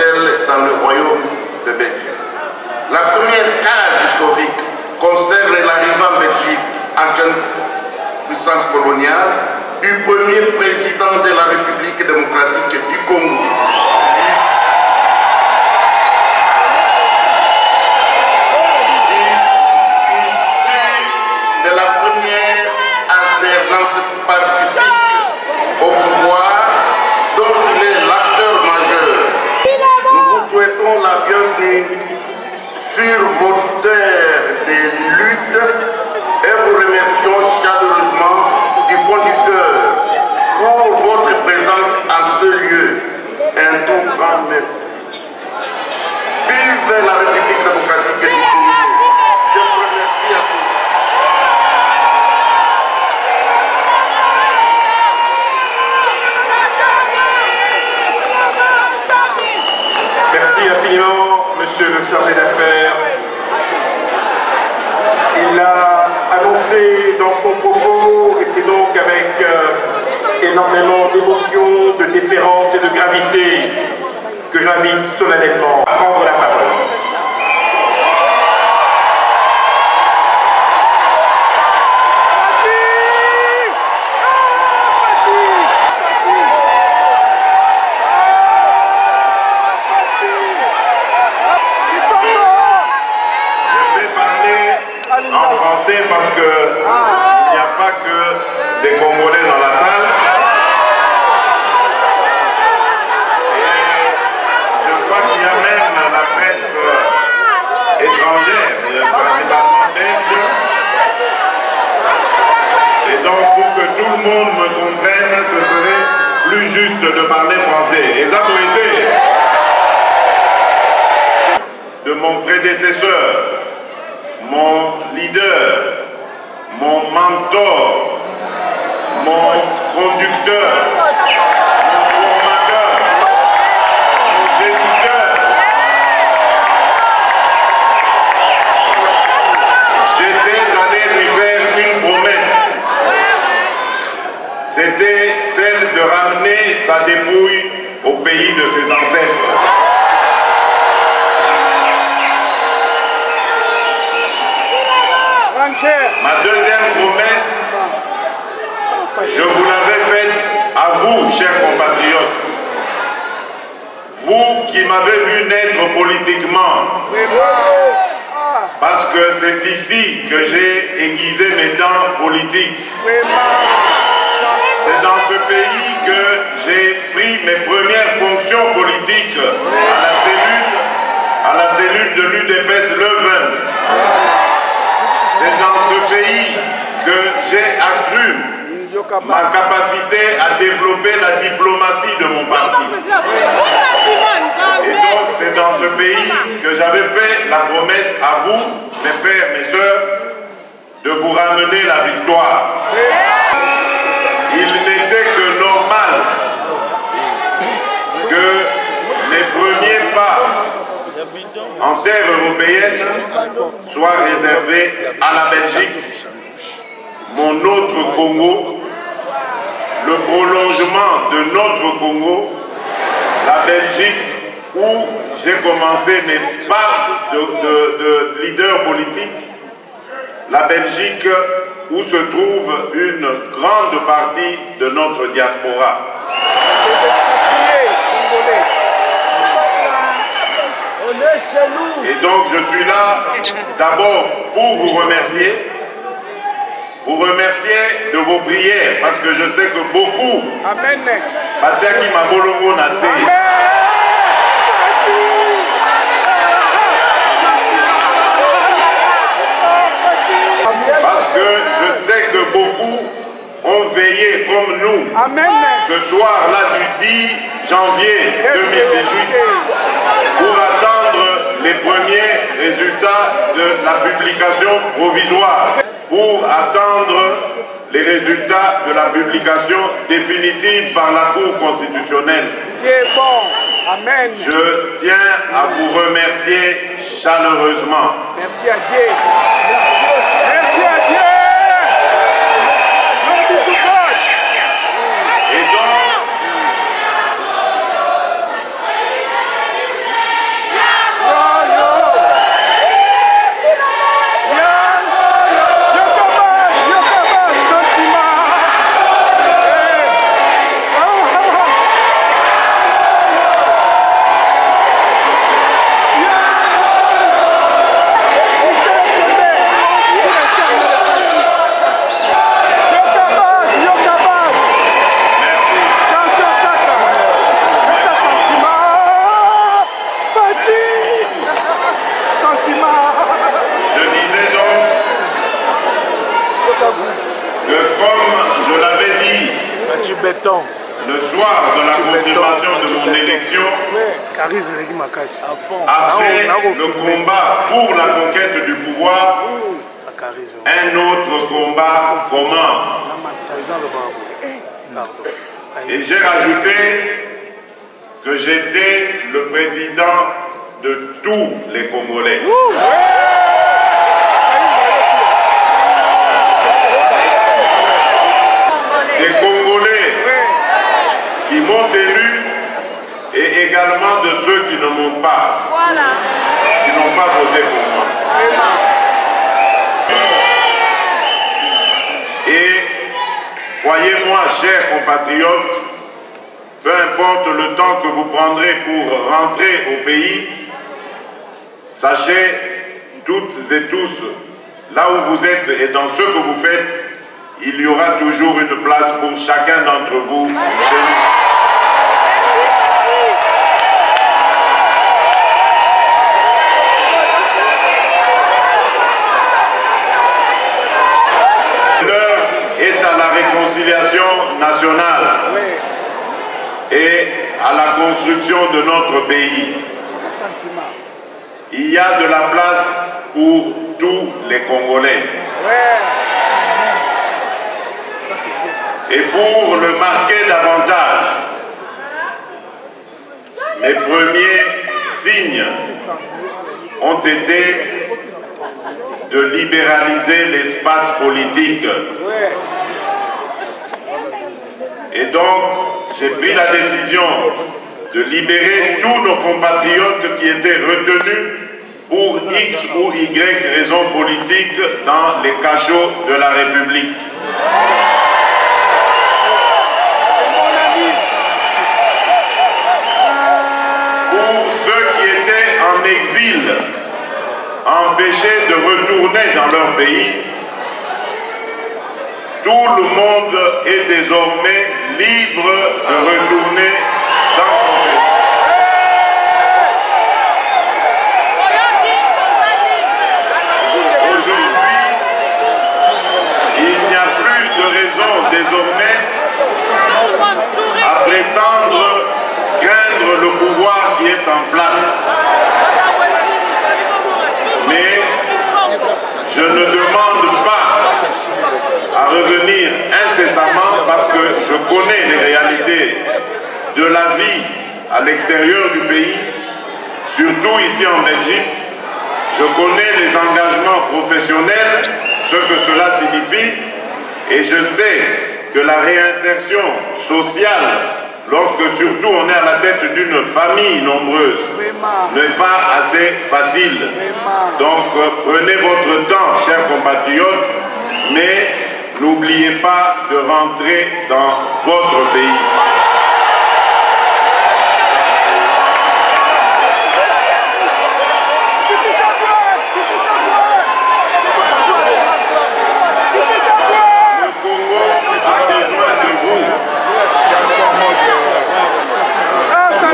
Bruxelles dans le royaume de Belgique. La première case historique concerne l'arrivée en Belgique, ancienne puissance coloniale, du premier président de la République démocratique du Congo. Issu de la première alternance pacifique au pouvoir, dont il est l'acteur majeur. Nous vous souhaitons la bienvenue sur vos terres de lutte et vous remercions chaleureusement du fond du cœur pour votre présence en ce lieu. Un tout grand merci. Vive la République démocratique du Congo. Je vous remercie à tous. Merci infiniment, monsieur le chargé d'affaires. Il l'a annoncé dans son propos et c'est donc avec énormément d'émotion, de déférence et de gravité que j'invite solennellement à prendre la parole. En français parce que il n'y a pas que des Congolais dans la salle. Et je crois qu'il y a même la presse étrangère, principalement belge. Et donc pour que tout le monde me comprenne, ce serait plus juste de parler français. Et ça peut aider de mon prédécesseur, mon leader, mon mentor, mon conducteur, mon formateur, mon géniteur. J'étais allé lui faire une promesse. C'était celle de ramener sa dépouille au pays de ses ancêtres. Ma deuxième promesse, je vous l'avais faite à vous, chers compatriotes. Vous qui m'avez vu naître politiquement. Parce que c'est ici que j'ai aiguisé mes dents politiques. C'est dans ce pays que j'ai pris mes premières fonctions politiques à la cellule de l'UDPS Leuven. C'est dans ce pays que j'ai accru ma capacité à développer la diplomatie de mon parti. Et donc c'est dans ce pays que j'avais fait la promesse à vous, mes frères, mes sœurs, de vous ramener la victoire. Il n'était que normal que les premiers pas en terre européenne soit réservé à la Belgique, mon autre Congo, le prolongement de notre Congo, la Belgique où j'ai commencé mes pas de leader politique, la Belgique où se trouve une grande partie de notre diaspora. Et donc je suis là d'abord pour vous remercier de vos prières, parce que je sais que beaucoup, parce que je sais que beaucoup ont veillé comme nous ce soir-là du 10 janvier 2018 pour attendre les premiers résultats de la publication provisoire, pour attendre les résultats de la publication définitive par la Cour constitutionnelle. Je tiens à vous remercier chaleureusement. Merci à Dieu. Merci à Dieu. le soir de la confirmation de mon élection, après le combat pour la conquête du pouvoir, un autre combat commence. Et j'ai rajouté que j'étais le président de tous les Congolais. Des Congolais qui m'ont élu et également de ceux qui ne m'ont pas, qui n'ont pas voté pour moi. Et croyez-moi, chers compatriotes, peu importe le temps que vous prendrez pour rentrer au pays, sachez toutes et tous, là où vous êtes et dans ce que vous faites, il y aura toujours une place pour chacun d'entre vous chez nous. L'heure est à la réconciliation nationale et à la construction de notre pays. Il y a de la place pour tous les Congolais. Et pour le marquer davantage, mes premiers signes ont été de libéraliser l'espace politique. Et donc, j'ai pris la décision de libérer tous nos compatriotes qui étaient retenus pour X ou Y raisons politiques dans les cachots de la République. Pour ceux qui étaient en exil, empêchés de retourner dans leur pays, tout le monde est désormais libre de retourner dans son pays. Aujourd'hui, il n'y a plus de raison désormais à prétendre craindre le pouvoir qui est en place. Mais je ne demande pas à revenir incessamment parce que je connais les réalités de la vie à l'extérieur du pays, surtout ici en Belgique. Je connais les engagements professionnels, ce que cela signifie, et je sais que la réinsertion sociale, lorsque surtout on est à la tête d'une famille nombreuse, n'est pas assez facile. Donc prenez votre temps, chers compatriotes, mais n'oubliez pas de rentrer dans votre pays. Le Congo a besoin de vous.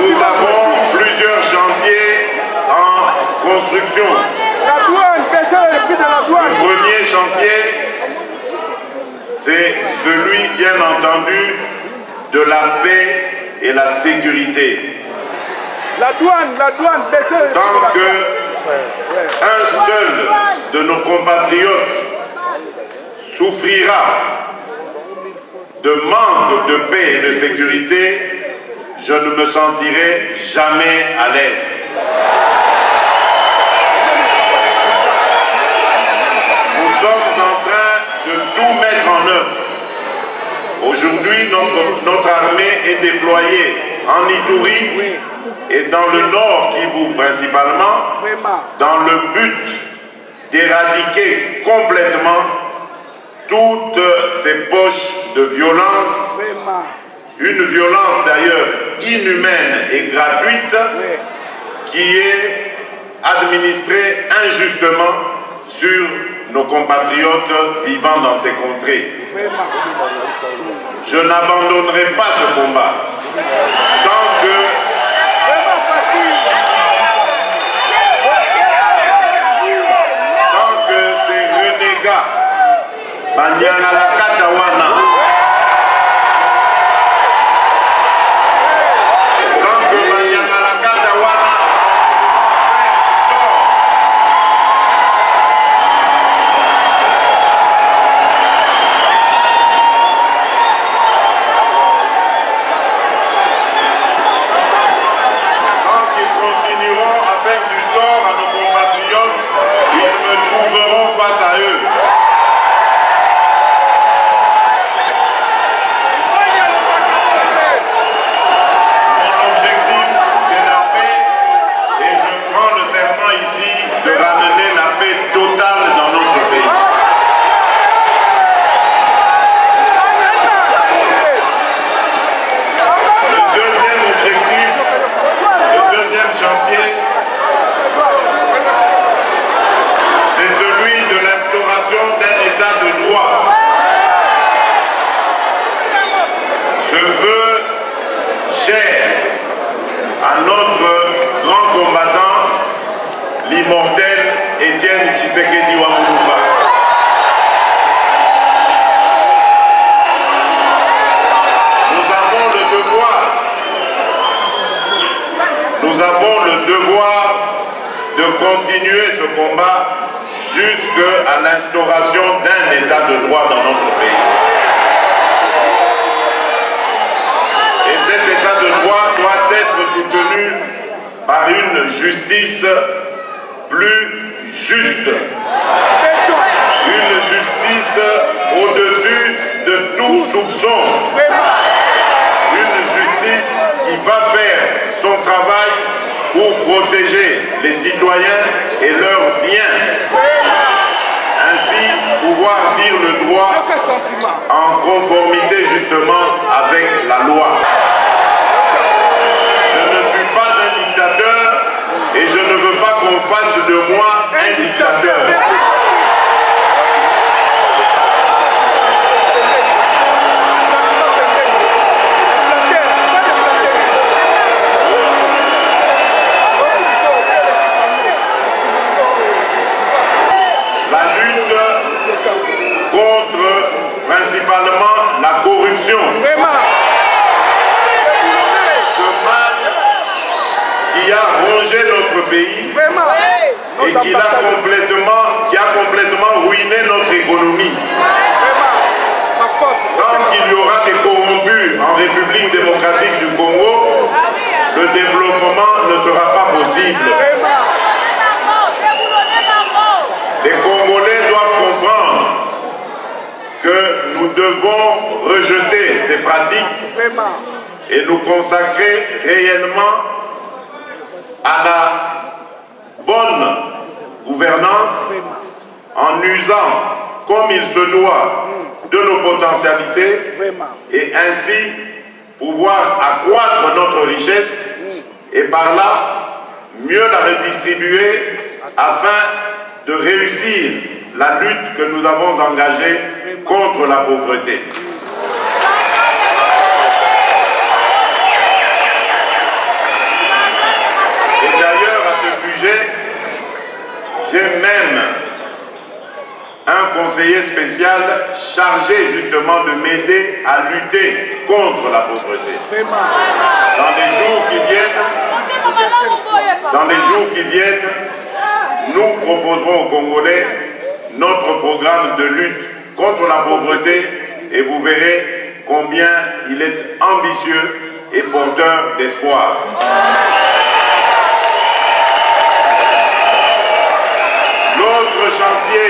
Nous avons plusieurs chantiers en construction. Le premier chantier, c'est celui, bien entendu, de la paix et la sécurité. Tant que un seul de nos compatriotes souffrira de manque de paix et de sécurité, je ne me sentirai jamais à l'aise. Nous sommes en train de tout mettre en œuvre. Aujourd'hui, notre armée est déployée en Ituri et dans le nord Kivu principalement, dans le but d'éradiquer complètement toutes ces poches de violence, une violence d'ailleurs inhumaine et gratuite qui est administrée injustement sur nos compatriotes vivant dans ces contrées. Je n'abandonnerai pas ce combat tant que ces renégats Banyana la Katawana l'anniversaire à notre grand combattant, l'immortel Étienne Tshisekedi Wamulumba. Nous avons le devoir de continuer ce combat jusqu'à l'instauration d'un état de droit dans notre pays. Et cet état de droit doit être soutenu par une justice plus juste. Une justice au-dessus de tout soupçon. Une justice qui va faire son travail pour protéger les citoyens et leurs biens. Ainsi, pouvoir dire le droit en conformité justement avec la loi. Je ne suis pas un dictateur et je ne veux pas qu'on fasse de moi un dictateur. Contre principalement la corruption. Ce mal qui a rongé notre pays et qui a complètement ruiné notre économie. Tant qu'il y aura des corrompus en République démocratique du Congo, le développement ne sera pas possible. Les Congolais doivent comprendre que nous devons rejeter ces pratiques et nous consacrer réellement à la bonne gouvernance en usant comme il se doit de nos potentialités et ainsi pouvoir accroître notre richesse et par là mieux la redistribuer afin de réussir la lutte que nous avons engagée contre la pauvreté. Et d'ailleurs, à ce sujet, j'ai même un conseiller spécial chargé justement de m'aider à lutter contre la pauvreté. Dans les jours qui viennent, nous proposerons aux Congolais notre programme de lutte contre la pauvreté et vous verrez combien il est ambitieux et porteur d'espoir. L'autre chantier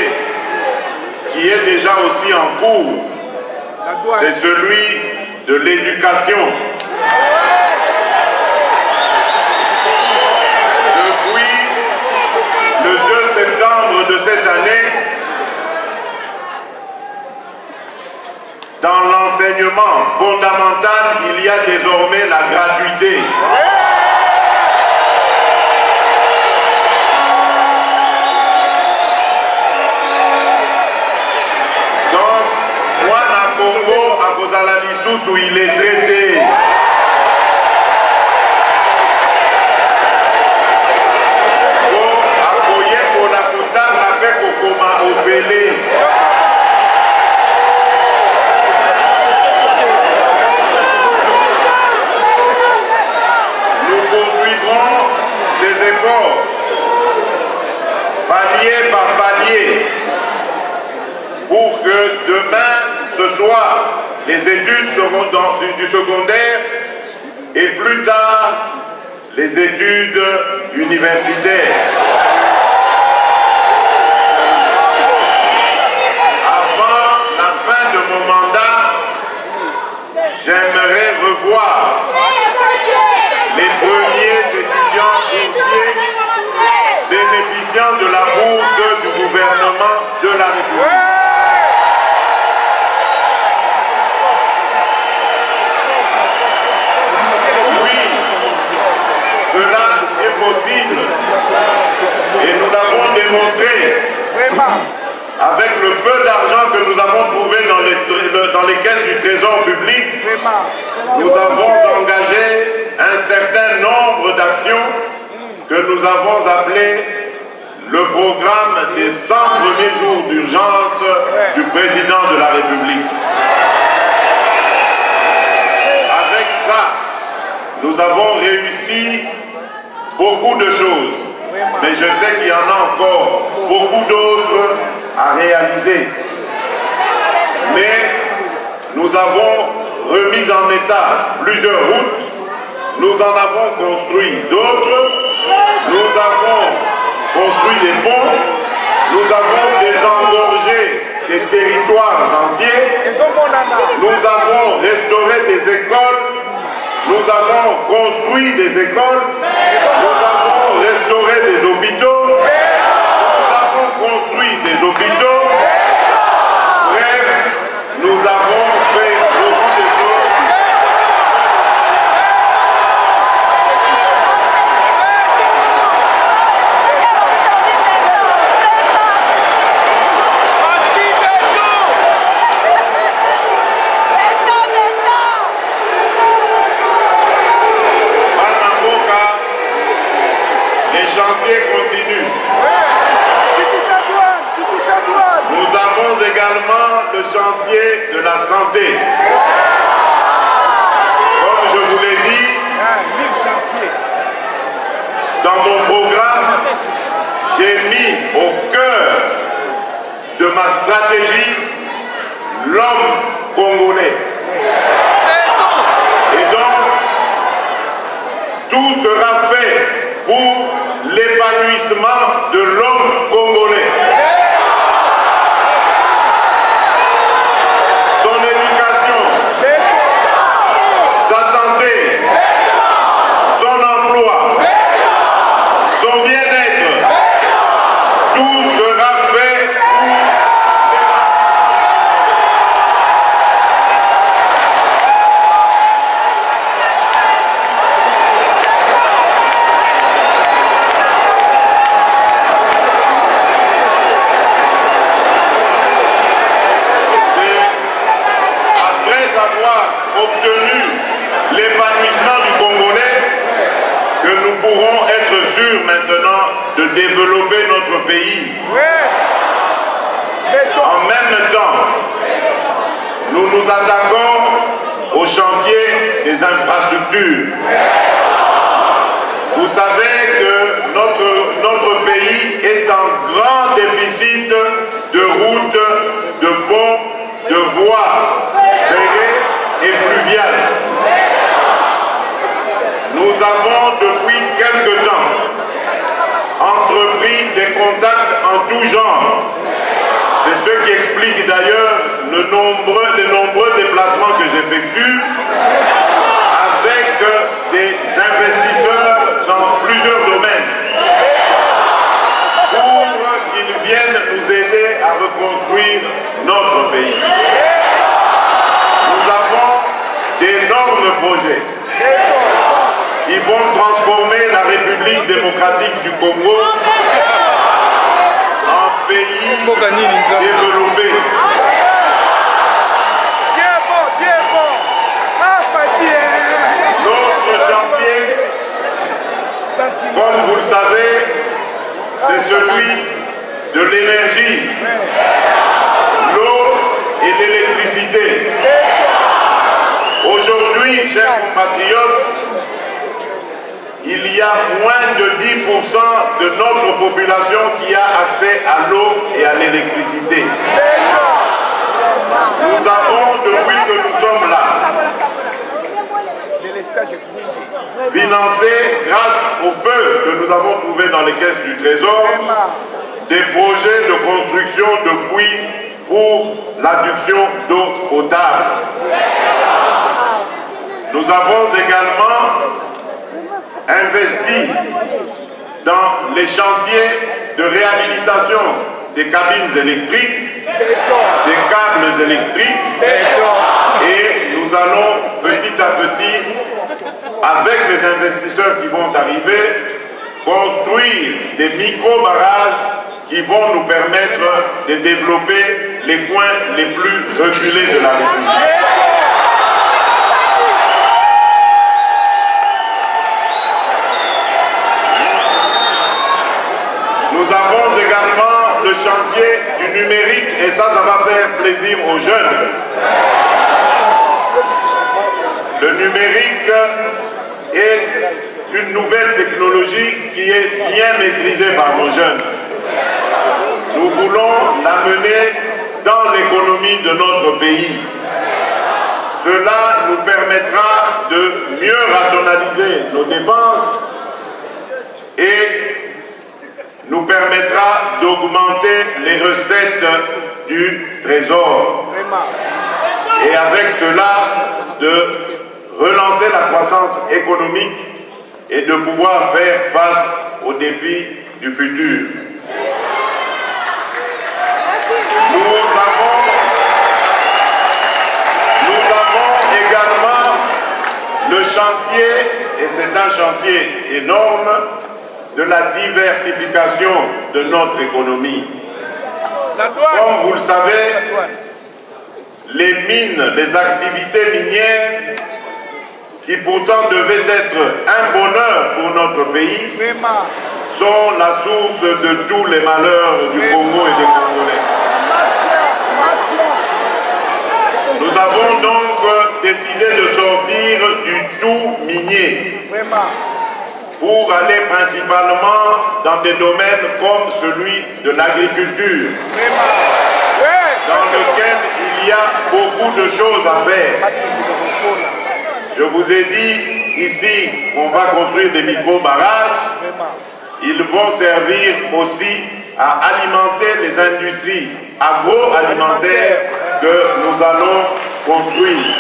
qui est déjà aussi en cours, c'est celui de l'éducation. Le 2 septembre de cette année, dans l'enseignement fondamental, il y a désormais la gratuité. Donc, moi, na Congo, à Kozala Lisusu, il est traité. Nous poursuivrons ces efforts, palier par palier, pour que demain, ce soir, les études seront du secondaire et plus tard, les études universitaires. De mon mandat, j'aimerais revoir les premiers étudiants boursiers bénéficiant de la bourse du gouvernement de la République. Oui, cela est possible et nous l'avons démontré. Avec le peu d'argent que nous avons trouvé dans les caisses du Trésor public, nous avons engagé nous avons appelé le programme des 100 premiers jours d'urgence du président de la République. Avec ça, nous avons réussi beaucoup de choses, mais je sais qu'il y en a encore beaucoup d'autres à réaliser. Mais nous avons remis en état plusieurs routes, nous en avons construit d'autres, nous avons construit des ponts, nous avons désengorgé des territoires entiers, nous avons restauré des écoles, nous avons construit des écoles, nous avons restauré des hôpitaux, nous avons construit des hôpitaux. Bref, nous avons fait beaucoup de choses. Les chantiers continuent. Nous avons également le chantier de la santé. Comme je vous l'ai dit, dans mon programme, j'ai mis au cœur de ma stratégie l'homme congolais. Et donc, tout sera fait pour l'épanouissement de l'homme congolais. Son éducation, sa santé, son emploi, son bien-être, tout sera fait pour obtenu l'épanouissement du Congolais que nous pourrons être sûrs maintenant de développer notre pays. En même temps, nous nous attaquons au chantier des infrastructures. Vous savez que notre pays est en grand déficit de routes, de ponts, de voies ferrées et fluviales. Nous avons depuis quelque temps entrepris des contacts en tout genre. C'est ce qui explique d'ailleurs les nombreux déplacements que j'effectue avec des investisseurs dans plusieurs domaines pour qu'ils viennent nous aider à reconstruire notre pays. Nous avons d'énormes projets qui vont transformer la République démocratique du Congo en pays développé. Notre chantier, comme vous le savez, c'est celui de l'énergie, l'eau et l'électricité. Aujourd'hui, chers compatriotes, il y a moins de 10% de notre population qui a accès à l'eau et à l'électricité. Nous avons, depuis que nous sommes là, financé, grâce au peu que nous avons trouvé dans les caisses du Trésor, des projets de construction de puits pour l'adduction d'eau potable. Nous avons également investi dans les chantiers de réhabilitation des cabines électriques, des câbles électriques, et nous allons petit à petit, avec les investisseurs qui vont arriver, construire des micro-barrages qui vont nous permettre de développer les coins les plus reculés de la République. chantier du numérique et ça va faire plaisir aux jeunes. Le numérique est une nouvelle technologie qui est bien maîtrisée par nos jeunes. Nous voulons l'amener dans l'économie de notre pays. Cela nous permettra de mieux rationaliser nos dépenses et nous permettra d'augmenter les recettes du trésor. Et avec cela, de relancer la croissance économique et de pouvoir faire face aux défis du futur. Nous avons également le chantier, et c'est un chantier énorme, de la diversification de notre économie. Comme vous le savez, les mines, les activités minières, qui pourtant devaient être un bonheur pour notre pays, sont la source de tous les malheurs du Congo et des Congolais. Nous avons donc décidé de sortir du tout minier pour aller principalement dans des domaines comme celui de l'agriculture, dans lequel il y a beaucoup de choses à faire. Je vous ai dit, ici, on va construire des micro-barrages. Ils vont servir aussi à alimenter les industries agroalimentaires que nous allons construire.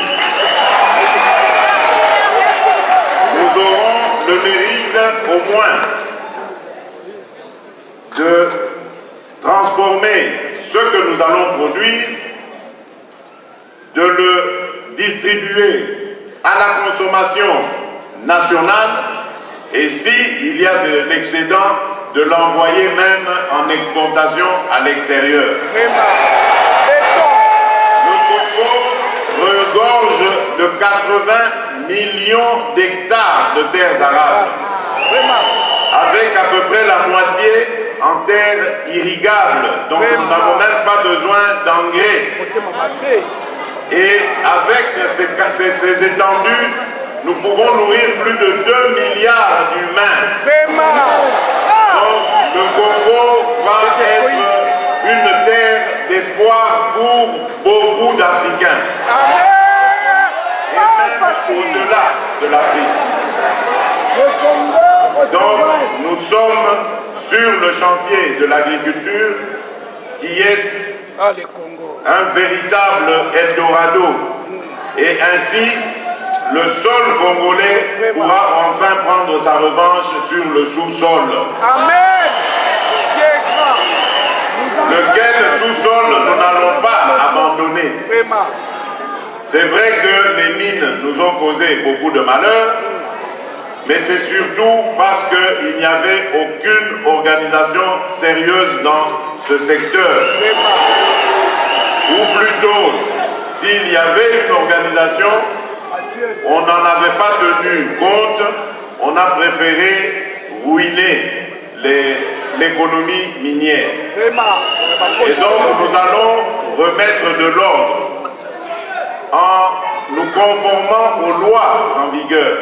Nous aurons le mérite au moins de transformer ce que nous allons produire, de le distribuer à la consommation nationale et s'il y a de l'excédent, de l'envoyer même en exportation à l'extérieur. Le Congo regorge de 80 millions d'hectares de terres arables, avec à peu près la moitié en terres irrigables, donc nous n'avons même pas besoin d'engrais. Et avec ces étendues, nous pouvons nourrir plus de 2 milliards d'humains. Donc le Congo va être une terre d'espoir pour beaucoup d'Africains. Et même au-delà de l'Afrique. Donc nous sommes sur le chantier de l'agriculture qui est un véritable Eldorado. Et ainsi, le sol congolais pourra enfin prendre sa revanche sur le sous-sol. Amen. Lequel sous-sol nous n'allons pas abandonner. C'est vrai que les mines nous ont causé beaucoup de malheur, mais c'est surtout parce qu'il n'y avait aucune organisation sérieuse dans ce secteur. Ou plutôt, s'il y avait une organisation, on n'en avait pas tenu compte, on a préféré ruiner l'économie minière. Et donc nous allons remettre de l'ordre en nous conformant aux lois en vigueur,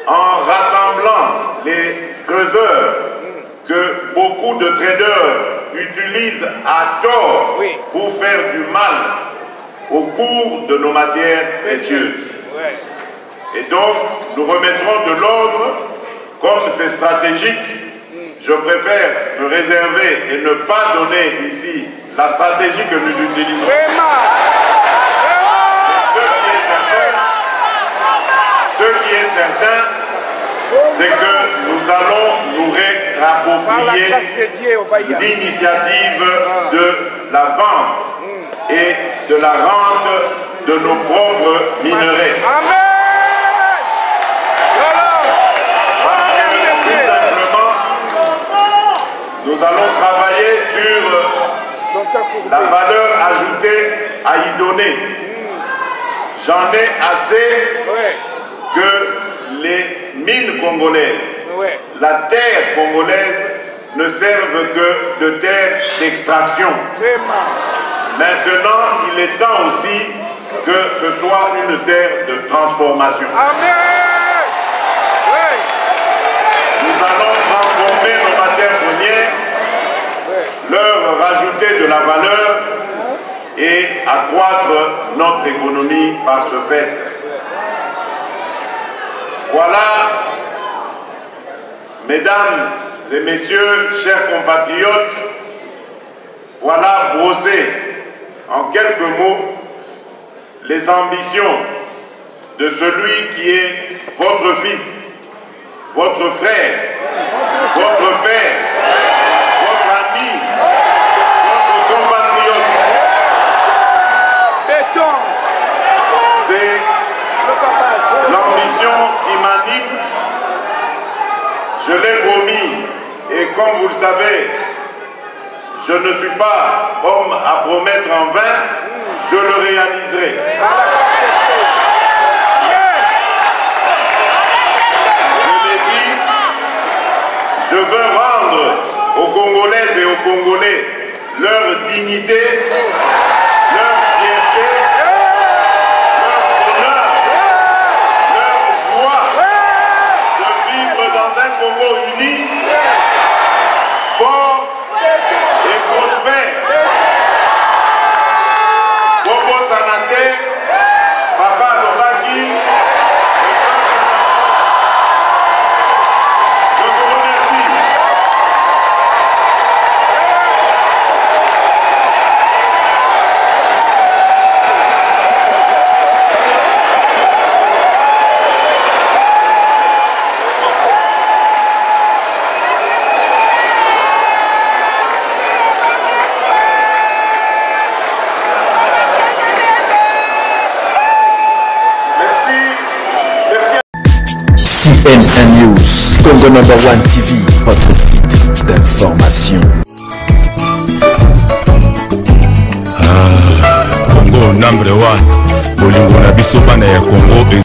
en rassemblant les creuseurs que beaucoup de traders utilisent à tort pour faire du mal au cours de nos matières précieuses. Et donc, nous remettrons de l'ordre, comme c'est stratégique, je préfère me réserver et ne pas donner ici la stratégie que nous utilisons. Ce qui est certain, c'est que nous allons nous réapproprier l'initiative de la vente et de la rente de nos propres minerais. Tout simplement, nous allons travailler sur la valeur ajoutée à y donner. J'en ai assez que les mines congolaises, la terre congolaise ne servent que de terre d'extraction. Maintenant, il est temps aussi que ce soit une terre de transformation. Nous allons transformer nos matières premières, leur rajouter de la valeur et accroître notre économie par ce fait. Voilà, mesdames et messieurs, chers compatriotes, voilà brossé en quelques mots les ambitions de celui qui est votre fils, votre frère, votre père, votre ami, votre compatriote. C'est l'ambition qui m'anime. Je l'ai promis et comme vous le savez, je ne suis pas homme à promettre en vain, je le réaliserai. Je l'ai dit, je veux rendre aux Congolaises et aux Congolais leur dignité, leur fierté, leur honneur, leur joie de vivre dans un Congo uni, fort et prospère. Bobo Sanate, Papa Lobaki, je vous remercie. CNN News, Congo #1 TV, votre site d'information. Congo #1, bolingo na biso bana ya Congo.